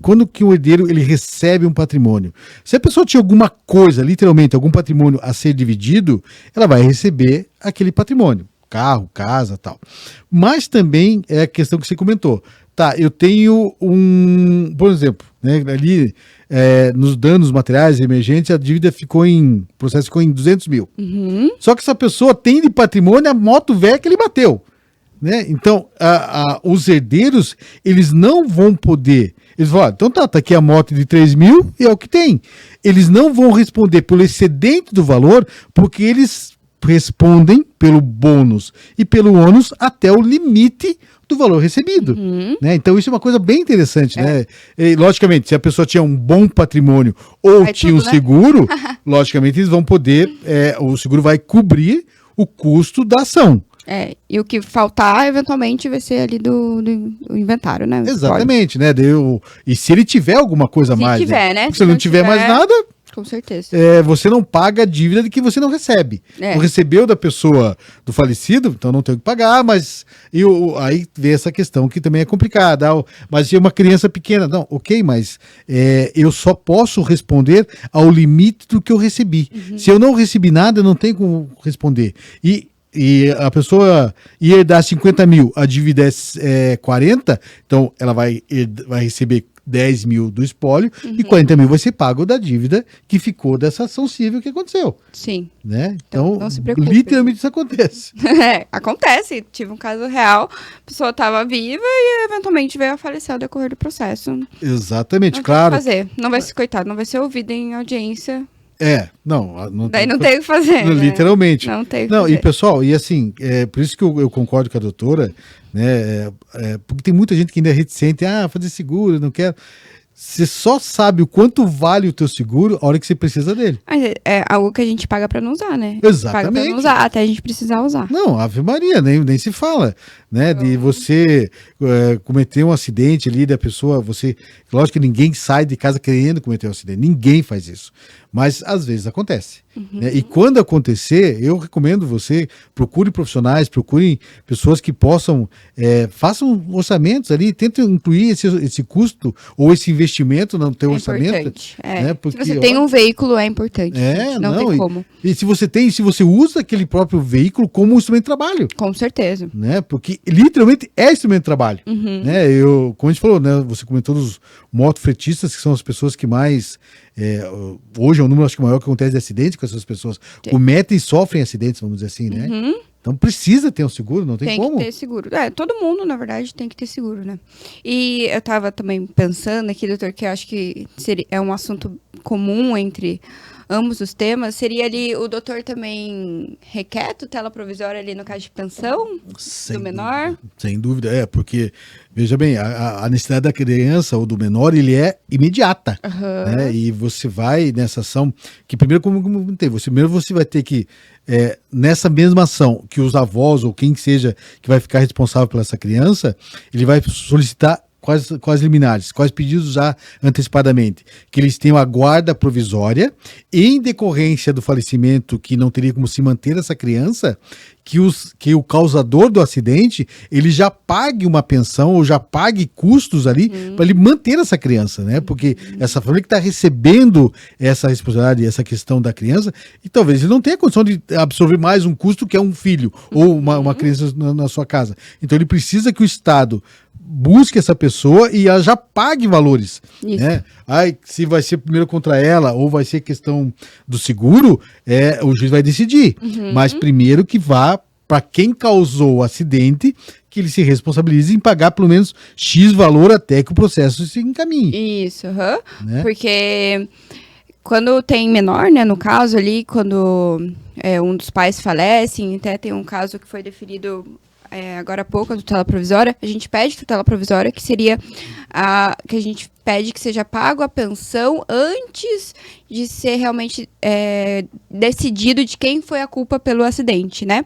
quando que o herdeiro ele recebe um patrimônio, se a pessoa tinha alguma coisa, literalmente, algum patrimônio a ser dividido, ela vai receber aquele patrimônio. Carro, casa, tal. Mas também é a questão que você comentou. Tá, eu tenho por exemplo, né, ali nos danos materiais emergentes, a dívida o processo ficou em 200 mil. Só que essa pessoa tem de patrimônio a moto velha que ele bateu. Né? Então, os herdeiros, eles não vão poder... Eles vão, então tá aqui a moto de 3 mil e é o que tem. Eles não vão responder pelo excedente do valor, porque eles respondem pelo bônus e pelo ônus até o limite do valor recebido. Né? Então isso é uma coisa bem interessante. Né? E, logicamente, se a pessoa tinha um bom patrimônio ou tinha um seguro, logicamente eles vão poder, o seguro vai cobrir o custo da ação. E o que faltar, eventualmente, vai ser ali do inventário, né? Exatamente, né? E se ele tiver alguma coisa a mais, tiver, né? Se ele não tiver mais nada... Com certeza. Você não paga a dívida de que você não recebe. Não recebeu da pessoa, do falecido, então não tem o que pagar, mas aí vem essa questão que também é complicada. Mas é uma criança pequena. Não, ok, mas eu só posso responder ao limite do que eu recebi. Se eu não recebi nada, eu não tenho como responder. E a pessoa ia herdar 50 mil, a dívida é 40, então ela vai receber 10 mil do espólio e 40 mil vai ser pago da dívida que ficou dessa ação civil que aconteceu. Sim. Né? Então, não se preocupe. Literalmente isso acontece. Acontece. Tive um caso real, a pessoa estava viva e eventualmente veio a falecer ao decorrer do processo. Exatamente, não claro. Não vai ser, coitado, não vai ser ouvido em audiência. Não Daí não tem o que fazer. Né? Literalmente. Não tem o que fazer. E pessoal, e assim, por isso que eu concordo com a doutora, né? Porque tem muita gente que ainda é reticente, fazer seguro, não quero. Você só sabe o quanto vale o teu seguro a hora que você precisa dele. Mas é algo que a gente paga pra não usar, né? Exatamente. Paga pra não usar, até a gente precisar usar. Não, Ave Maria, nem se fala, né? De você cometer um acidente ali da pessoa, lógico que ninguém sai de casa querendo cometer um acidente, ninguém faz isso. Mas às vezes acontece. Né? E quando acontecer, eu recomendo você, procure profissionais, procure pessoas que possam, façam orçamentos ali, tentem incluir esse custo ou esse investimento no teu orçamento. Importante. Né? Porque, se você tem um veículo, é importante. Não tem como. E se você usa aquele próprio veículo como um instrumento de trabalho. Com certeza. Né? Porque literalmente é instrumento de trabalho. Né? Como a gente falou, né? Você comentou dos motofretistas, que são as pessoas que mais. Hoje é um número, acho que maior que acontece de acidentes com essas pessoas. Sim. Cometem e sofrem acidentes, vamos dizer assim, né? Então precisa ter um seguro, não tem como. Tem que ter seguro. Todo mundo, na verdade, tem que ter seguro, né? E eu tava também pensando aqui, doutor, que eu acho que é um assunto comum entre ambos os temas. Seria ali, o doutor também requer tutela provisória ali no caso de pensão do menor? Sem dúvida, porque, veja bem, a necessidade da criança ou do menor, ele é imediata. Né? E você vai nessa ação, que primeiro, como tem, você vai ter que, nessa mesma ação, que os avós ou quem seja que vai ficar responsável por essa criança, ele vai solicitar quais liminares, quais pedidos já antecipadamente, que eles tenham a guarda provisória, em decorrência do falecimento que não teria como se manter essa criança, que o causador do acidente, ele já pague uma pensão ou já pague custos ali para ele manter essa criança, né? Porque essa família que está recebendo essa responsabilidade, essa questão da criança, e talvez ele não tenha condição de absorver mais um custo que é um filho ou uma criança na sua casa. Então ele precisa que o Estado busque essa pessoa e ela já pague valores. Né? Se vai ser primeiro contra ela ou vai ser questão do seguro, o juiz vai decidir. Mas primeiro que vá para quem causou o acidente, que ele se responsabilize em pagar pelo menos X valor até que o processo se encaminhe. Isso, né? Porque quando tem menor, né, no caso ali, quando um dos pais falece, até tem um caso que foi deferido agora há pouco, a tutela provisória, a gente pede tutela provisória, que seria que a gente pede que seja pago a pensão antes de ser realmente decidido de quem foi a culpa pelo acidente, né?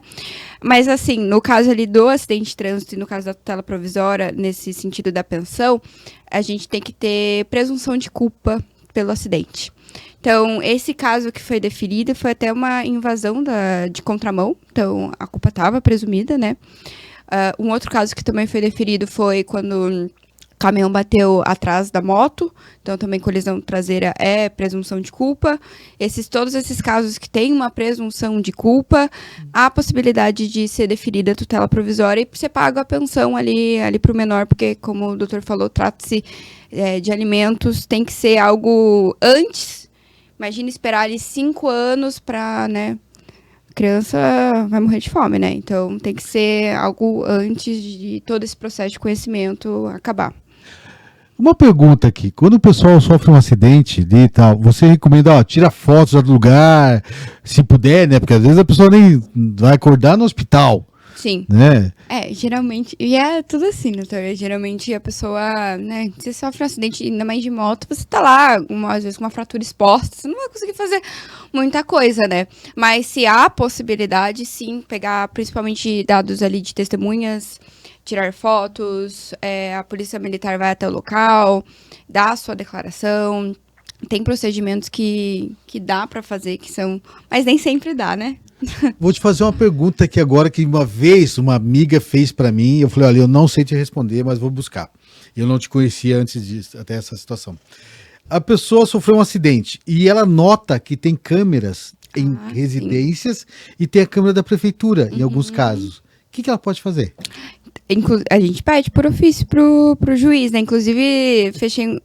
Mas assim, no caso ali do acidente de trânsito e no caso da tutela provisória, nesse sentido da pensão, a gente tem que ter presunção de culpa pelo acidente. Então, esse caso que foi deferido foi até uma invasão de contramão. Então, a culpa estava presumida, né? Um outro caso que também foi deferido foi quando o caminhão bateu atrás da moto. Então, também colisão traseira é presunção de culpa. Todos esses casos que têm uma presunção de culpa, há a possibilidade de ser deferida a tutela provisória e você paga a pensão ali para o menor, porque, como o doutor falou, trata-se de alimentos, tem que ser algo antes. Imagina esperar ali 5 anos para, né? A criança vai morrer de fome, né? Então tem que ser algo antes de todo esse processo de conhecimento acabar. Uma pergunta aqui, quando o pessoal sofre um acidente e tal, você recomenda, tira fotos do lugar, se puder, né? Porque às vezes a pessoa nem vai acordar no hospital. Sim. Né? Geralmente, e é tudo assim, doutor, geralmente a pessoa, né, você sofre um acidente, ainda mais de moto, você tá lá, às vezes com uma fratura exposta, você não vai conseguir fazer muita coisa, né, mas se há possibilidade, sim, pegar principalmente dados ali de testemunhas, tirar fotos, a polícia militar vai até o local, dá a sua declaração, tem procedimentos que dá pra fazer, que são, mas nem sempre dá, né? Vou te fazer uma pergunta aqui agora que uma vez uma amiga fez para mim. Eu falei, olha, eu não sei te responder, mas vou buscar. Eu não te conhecia antes disso, até essa situação. A pessoa sofreu um acidente e ela nota que tem câmeras em residências e tem a câmera da prefeitura, em alguns casos. O que ela pode fazer? A gente pede por ofício pro juiz, né? Inclusive, fechei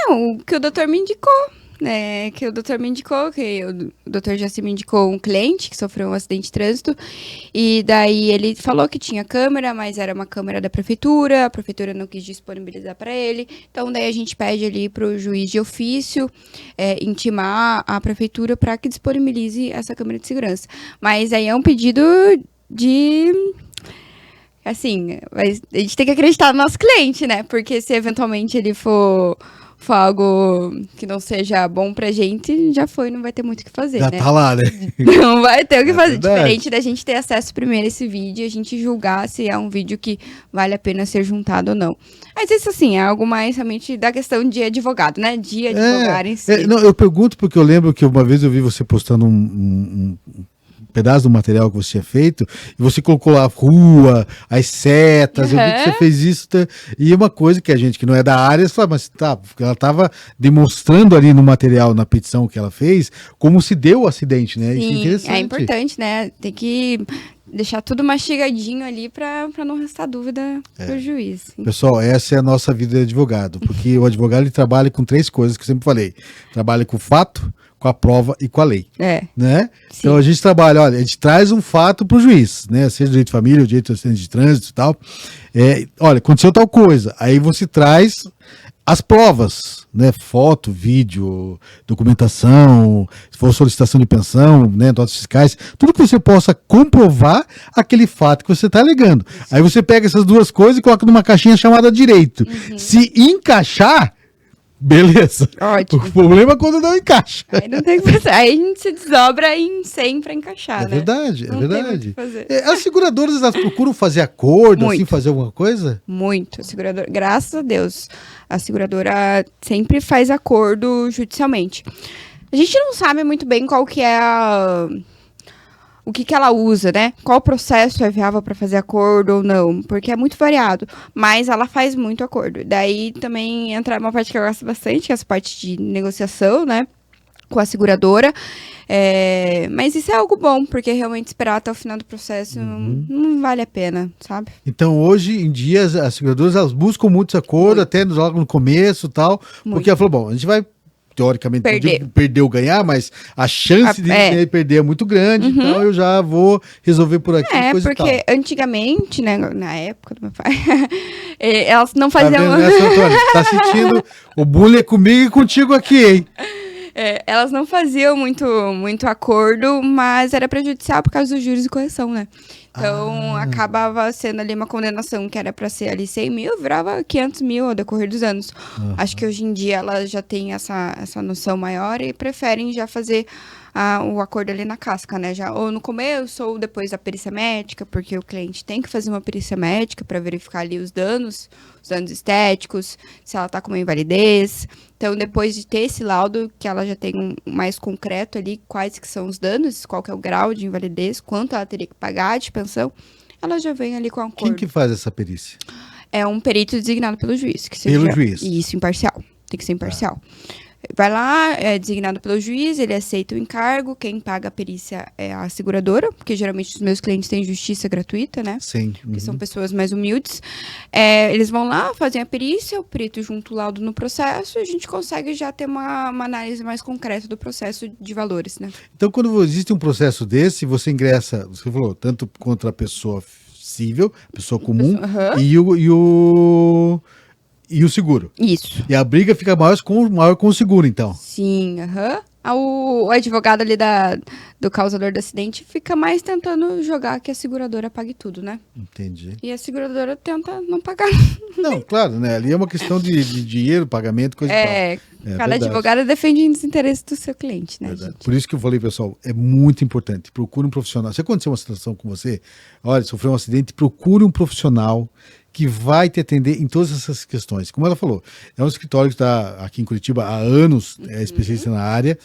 o que o doutor me indicou. né, que o doutor me indicou, que o doutor Jaci me indicou um cliente que sofreu um acidente de trânsito, e daí ele falou que tinha câmera, mas era uma câmera da prefeitura, a prefeitura não quis disponibilizar para ele, então daí a gente pede ali para o juiz de ofício intimar a prefeitura para que disponibilize essa câmera de segurança. Mas aí é um pedido de... Assim, mas a gente tem que acreditar no nosso cliente, né? Porque se eventualmente ele for algo que não seja bom pra gente, já foi, não vai ter muito o que fazer, Já né? tá lá, né? Não vai ter o que fazer. Verdade. Diferente da gente ter acesso primeiro a esse vídeo, a gente julgar se é um vídeo que vale a pena ser juntado ou não. Mas isso, assim, é algo mais realmente da questão de advogado, né? De advogar em si. Não, eu pergunto porque eu lembro que uma vez eu vi você postando um pedaço do material que você tinha feito, e você colocou lá a rua, as setas, eu vi que você fez isso, e uma coisa que a gente que não é da área, fala, mas tá, ela estava demonstrando ali no material, na petição que ela fez, como se deu o acidente, né? Isso é Sim, interessante. é importante, né? Tem que deixar tudo mastigadinho ali para não restar dúvida pro juiz. Pessoal, essa é a nossa vida de advogado, porque o advogado ele trabalha com 3 coisas que eu sempre falei, trabalha com o fato, com a prova e com a lei, né? Sim. Então a gente trabalha, olha, a gente traz um fato para o juiz, né? Seja direito de família, ou direito de trânsito e tal. Olha, aconteceu tal coisa, aí você traz as provas, né? Foto, vídeo, documentação, se for solicitação de pensão, né? Notas fiscais, tudo que você possa comprovar aquele fato que você está alegando. Aí você pega essas 2 coisas e coloca numa caixinha chamada direito. Se encaixar, beleza. Ótimo. O problema é quando não encaixa. Aí não tem o que fazer. Aí a gente se desdobra em 100 pra encaixar, né? Verdade, Não é tem muito o verdade. que fazer. As seguradoras, elas procuram fazer acordo, assim, Muito. fazer alguma coisa? Muito. A seguradora, graças a Deus, a seguradora sempre faz acordo judicialmente. A gente não sabe muito bem qual que é o que ela usa, né? Qual processo é viável para fazer acordo ou não, porque é muito variado, mas ela faz muito acordo. Daí também entra uma parte que eu gosto bastante, que é essa parte de negociação, né? Com a seguradora. Mas isso é algo bom, porque realmente esperar até o final do processo não vale a pena, sabe? Então, hoje em dia, as seguradoras, elas buscam muitos acordos, até logo no começo e tal, porque ela falou, bom, a gente vai, teoricamente, perder ou ganhar, mas a chance de perder é muito grande, então eu já vou resolver por aqui, coisa porque e tal. antigamente, né, na época do meu pai, elas não faziam... Tá vendo, né, seu Antônio? Tá sentindo o bullying comigo e contigo aqui, hein? Elas não faziam muito acordo, mas era prejudicial por causa dos juros de correção, né? Então, acabava sendo ali uma condenação que era para ser ali 100 mil, virava 500 mil ao decorrer dos anos. Acho que hoje em dia elas já têm essa noção maior e preferem já fazer o acordo ali na casca, né? Já, ou no começo ou depois da perícia médica, porque o cliente tem que fazer uma perícia médica para verificar ali os danos estéticos, se ela tá com uma invalidez. Então, depois de ter esse laudo, que ela já tem mais concreto ali, quais que são os danos, qual que é o grau de invalidez, quanto ela teria que pagar de pensão, ela já vem ali com o acordo. Quem que faz essa perícia? É um perito designado pelo juiz. Pelo juiz? Isso, imparcial. Tem que ser imparcial. Vai lá, é designado pelo juiz, ele aceita o encargo, quem paga a perícia é a seguradora, porque geralmente os meus clientes têm justiça gratuita, né? Sim. Que são pessoas mais humildes. Eles vão lá, fazem a perícia, o perito junta o laudo no processo e a gente consegue já ter uma análise mais concreta do processo de valores, né? Então, quando existe um processo desse, você ingressa, você falou, tanto contra a pessoa civil, pessoa comum, e o seguro. Isso. E a briga fica maior com o seguro, então. Sim, O advogado ali do causador do acidente fica mais tentando jogar que a seguradora pague tudo, né? Entendi. E a seguradora tenta não pagar. Não, claro, né? Ali é uma questão de dinheiro, pagamento, coisa e tal. Cada verdade. advogado defende os interesses do seu cliente, né, Verdade. gente? Por isso que eu falei, pessoal, é muito importante. Procure um profissional. Se acontecer uma situação com você, olha, sofreu um acidente, procure um profissional que vai te atender em todas essas questões. Como ela falou, é um escritório que está aqui em Curitiba há anos, é especialista na área,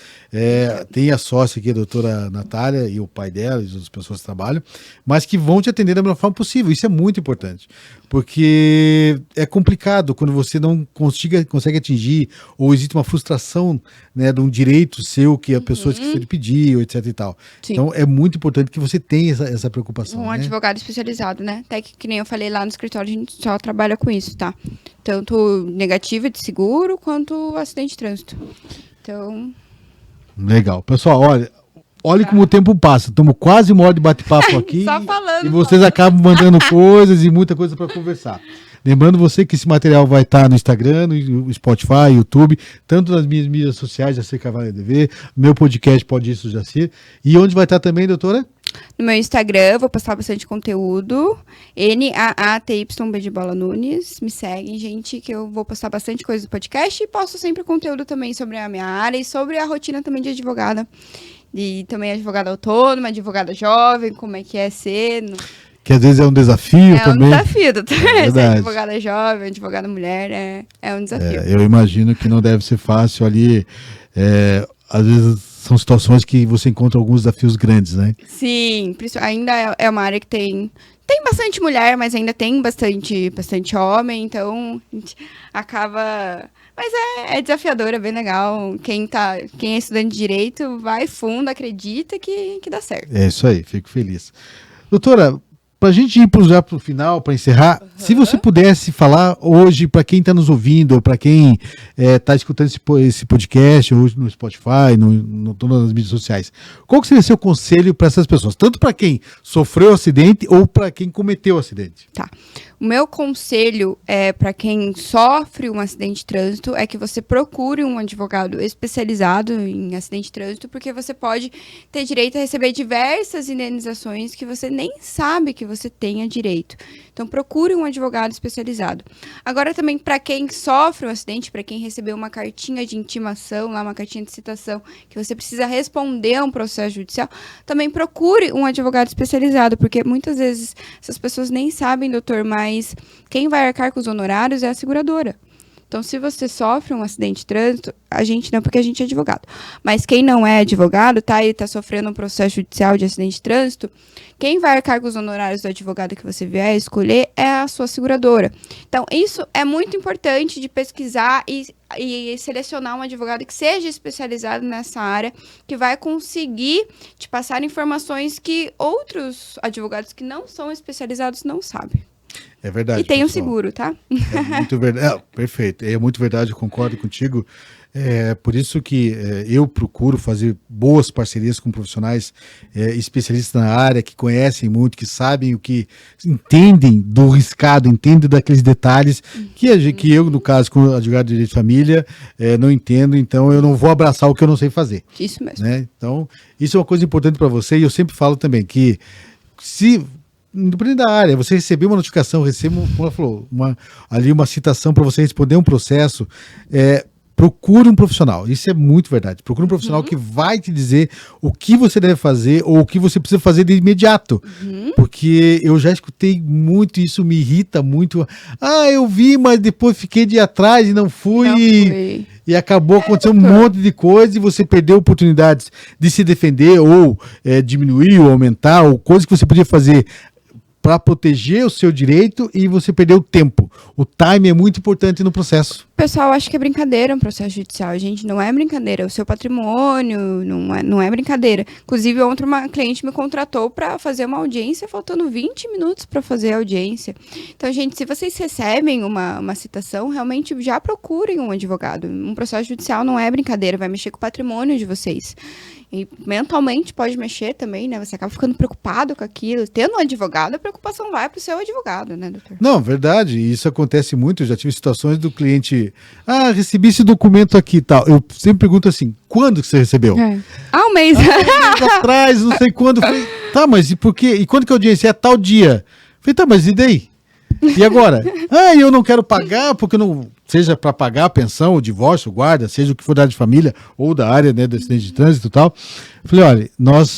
tem a sócia aqui, a doutora Natália, e o pai dela, e as outras pessoas que trabalham, mas que vão te atender da melhor forma possível. Isso é muito importante, porque é complicado quando você não consegue atingir, ou existe uma frustração, né, de um direito seu que a pessoa esqueceu de pedir, ou etc e tal. Sim. Então, é muito importante que você tenha essa preocupação. Um né? advogado especializado, né? Até que nem eu falei lá no escritório, a gente só trabalha com isso, tá? Tanto negativa de seguro, quanto acidente de trânsito. Então... Legal. Pessoal, olha como o tempo passa. Estamos quase uma hora de bate-papo aqui. Só falando. E vocês acabam mandando coisas e muita coisa para conversar. Lembrando você que esse material vai estar no Instagram, no Spotify, YouTube, tanto nas minhas mídias sociais, Jacir Carvalho EDV, meu podcast Pode Isso, Jacir. E onde vai estar também, doutora? No meu Instagram, vou postar bastante conteúdo. NAATYB de Bola Nunes. Me seguem, gente, que eu vou postar bastante coisa do podcast e posto sempre conteúdo também sobre a minha área e sobre a rotina também de advogada. E também advogada autônoma, advogada jovem, como é que é ser... Que às vezes é um desafio também. É um desafio, doutor. É ser advogada jovem, advogada mulher, é um desafio. Eu imagino que não deve ser fácil ali. Às vezes são situações que você encontra alguns desafios grandes, né? Sim, ainda é uma área que tem bastante mulher, mas ainda tem bastante homem, então acaba... Mas é desafiador, é bem legal. Quem é estudante de direito, vai fundo, acredita que dá certo. É isso aí, fico feliz. Doutora, para a gente ir já para o final, para encerrar, se você pudesse falar hoje para quem está nos ouvindo, ou para quem está escutando esse podcast, hoje no Spotify, no todas as mídias sociais, qual que seria seu conselho para essas pessoas? Tanto para quem sofreu o acidente ou para quem cometeu o acidente? Tá. O meu conselho para quem sofre um acidente de trânsito é que você procure um advogado especializado em acidente de trânsito, porque você pode ter direito a receber diversas indenizações que você nem sabe que você tenha direito. Então, procure um advogado especializado. Agora, também, para quem sofre um acidente, para quem recebeu uma cartinha de intimação, lá uma cartinha de citação, que você precisa responder a um processo judicial, também procure um advogado especializado, porque muitas vezes essas pessoas nem sabem, doutor, mas quem vai arcar com os honorários é a seguradora. Então, se você sofre um acidente de trânsito, a gente não, porque a gente é advogado. Mas quem não é advogado, tá? E está sofrendo um processo judicial de acidente de trânsito, quem vai arcar com os honorários do advogado que você vier escolher é a sua seguradora. Então, isso é muito importante de pesquisar e selecionar um advogado que seja especializado nessa área, que vai conseguir te passar informações que outros advogados que não são especializados não sabem. É verdade. E tem um pessoal. seguro, tá? É muito verdade. Perfeito. É muito verdade, eu concordo contigo. É por isso que eu procuro fazer boas parcerias com profissionais especialistas na área, que conhecem muito, que sabem o que entendem do riscado, entendem daqueles detalhes que eu, no caso, como advogado de direito de família, não entendo, então eu não vou abraçar o que eu não sei fazer. Isso mesmo. Né? Então, isso é uma coisa importante para você, e eu sempre falo também que independente da área, você receber uma notificação, como ela falou, uma citação para você responder um processo, procure um profissional. Isso é muito verdade. Procure um profissional que vai te dizer o que você deve fazer ou o que você precisa fazer de imediato. Porque eu já escutei muito, isso me irrita muito. Eu vi, mas depois fiquei de atrás e não fui. E acabou acontecendo um monte de coisa e você perdeu oportunidades de se defender ou diminuir ou aumentar, ou coisas que você podia fazer para proteger o seu direito e você perdeu o tempo. O time é muito importante no processo. O pessoal acha que é brincadeira um processo judicial. Gente, não é brincadeira. O seu patrimônio não é brincadeira. Inclusive, ontem uma cliente me contratou para fazer uma audiência, faltando 20 minutos para fazer a audiência. Então, gente, se vocês recebem uma citação, realmente já procurem um advogado. Um processo judicial não é brincadeira, vai mexer com o patrimônio de vocês. E mentalmente pode mexer também, né? Você acaba ficando preocupado com aquilo. Tendo um advogado, a preocupação vai para o seu advogado, né, doutor? Não, verdade. Isso acontece muito. Eu já tive situações do cliente... recebi esse documento aqui e tal. Eu sempre pergunto assim, quando que você recebeu? Um mês. Um mês atrás, não sei quando. Eu falei, tá, mas e por quê? E quando que a audiência é tal dia? Eu falei, tá, mas e daí? E agora? Eu não quero pagar porque não... Seja para pagar a pensão, o divórcio, o guarda, seja o que for da área de família ou da área, né, do acidente de trânsito e tal. Eu falei, olha, nós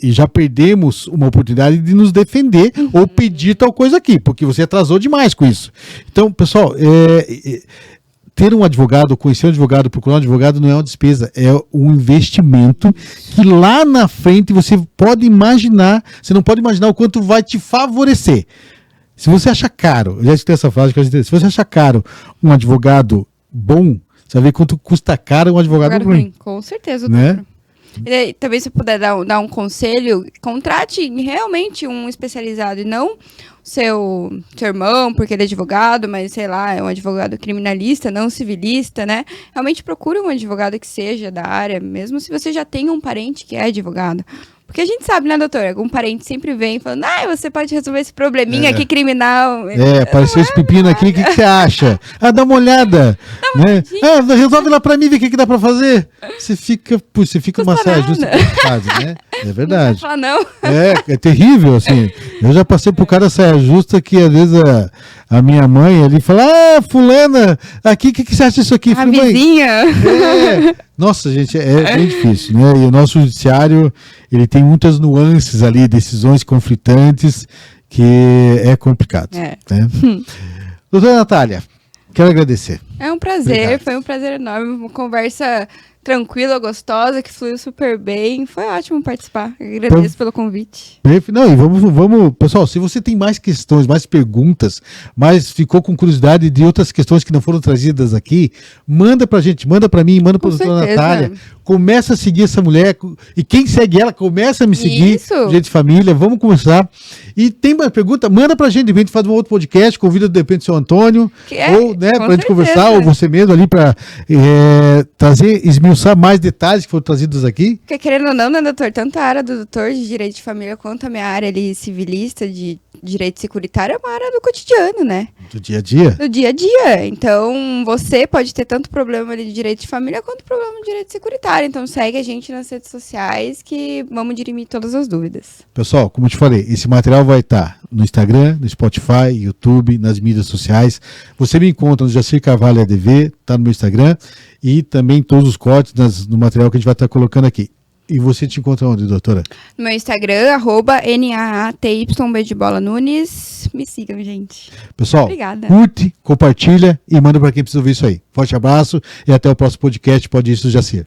já perdemos uma oportunidade de nos defender ou pedir tal coisa aqui, porque você atrasou demais com isso. Então, pessoal, ter um advogado, conhecer um advogado, procurar um advogado não é uma despesa, é um investimento que lá na frente você pode imaginar, você não pode imaginar o quanto vai te favorecer. Se você acha caro, eu já escutei essa frase, se você acha caro um advogado bom, você vai ver quanto custa caro um advogado ruim. Com certeza, né? doutor. E também, se eu puder dar um conselho, contrate realmente um especializado e não seu irmão, porque ele é advogado, mas sei lá, é um advogado criminalista, não civilista, né? Realmente procure um advogado que seja da área, mesmo se você já tem um parente que é advogado. Porque a gente sabe, né, doutor? Algum parente sempre vem falando, você pode resolver esse probleminha aqui criminal. Apareceu esse pepino aqui, o que você acha? Dá uma olhada. Né? Resolve lá pra mim, ver o que dá pra fazer. Você fica uma saia justa complicado, né? É verdade. Não não. É terrível, assim. Eu já passei por cada saia justa que às vezes a minha mãe ali fala, fulana, aqui, o que você acha disso aqui? A vizinha. Nossa, gente, é bem difícil, né? E o nosso judiciário, ele tem muitas nuances ali, decisões conflitantes, que é complicado. Né? Doutora Natália, quero agradecer. É um prazer, Obrigado. Foi um prazer enorme, uma conversa tranquila, gostosa, que fluiu super bem. Foi ótimo participar. Agradeço pelo convite. Não, e vamos, pessoal, se você tem mais questões, mais perguntas, mas ficou com curiosidade de outras questões que não foram trazidas aqui, manda pra gente, manda pra mim, manda pra doutora Natália. Começa a seguir essa mulher, e quem segue ela, começa a me seguir, gente de família, vamos conversar. E tem uma pergunta, manda pra gente, de repente faz um outro podcast, convida de repente o seu Antônio, ou, né, pra gente conversar, ou você mesmo ali pra trazer, esmiuçar mais detalhes que foram trazidos aqui. Porque querendo ou não, né, doutor, tanto a área do doutor de direito de família quanto a minha área ali civilista de direito securitário é uma área do cotidiano, né? Do dia a dia. Do dia a dia. Então, você pode ter tanto problema ali de direito de família quanto problema de direito securitário. Então, segue a gente nas redes sociais que vamos dirimir todas as dúvidas. Pessoal, como eu te falei, esse material vai estar no Instagram, no Spotify, YouTube, nas mídias sociais. Você me encontra no Jacir Carvalho ADV, tá no meu Instagram, e também todos os cortes no material que a gente vai estar colocando aqui. E você te encontra onde, doutora? No meu Instagram, @NAATYB de Bola Nunes. Me sigam, gente. Pessoal, obrigada. Curte, compartilha e manda para quem precisa ouvir isso aí. Forte abraço e até o próximo podcast. Pode isso, Jacir.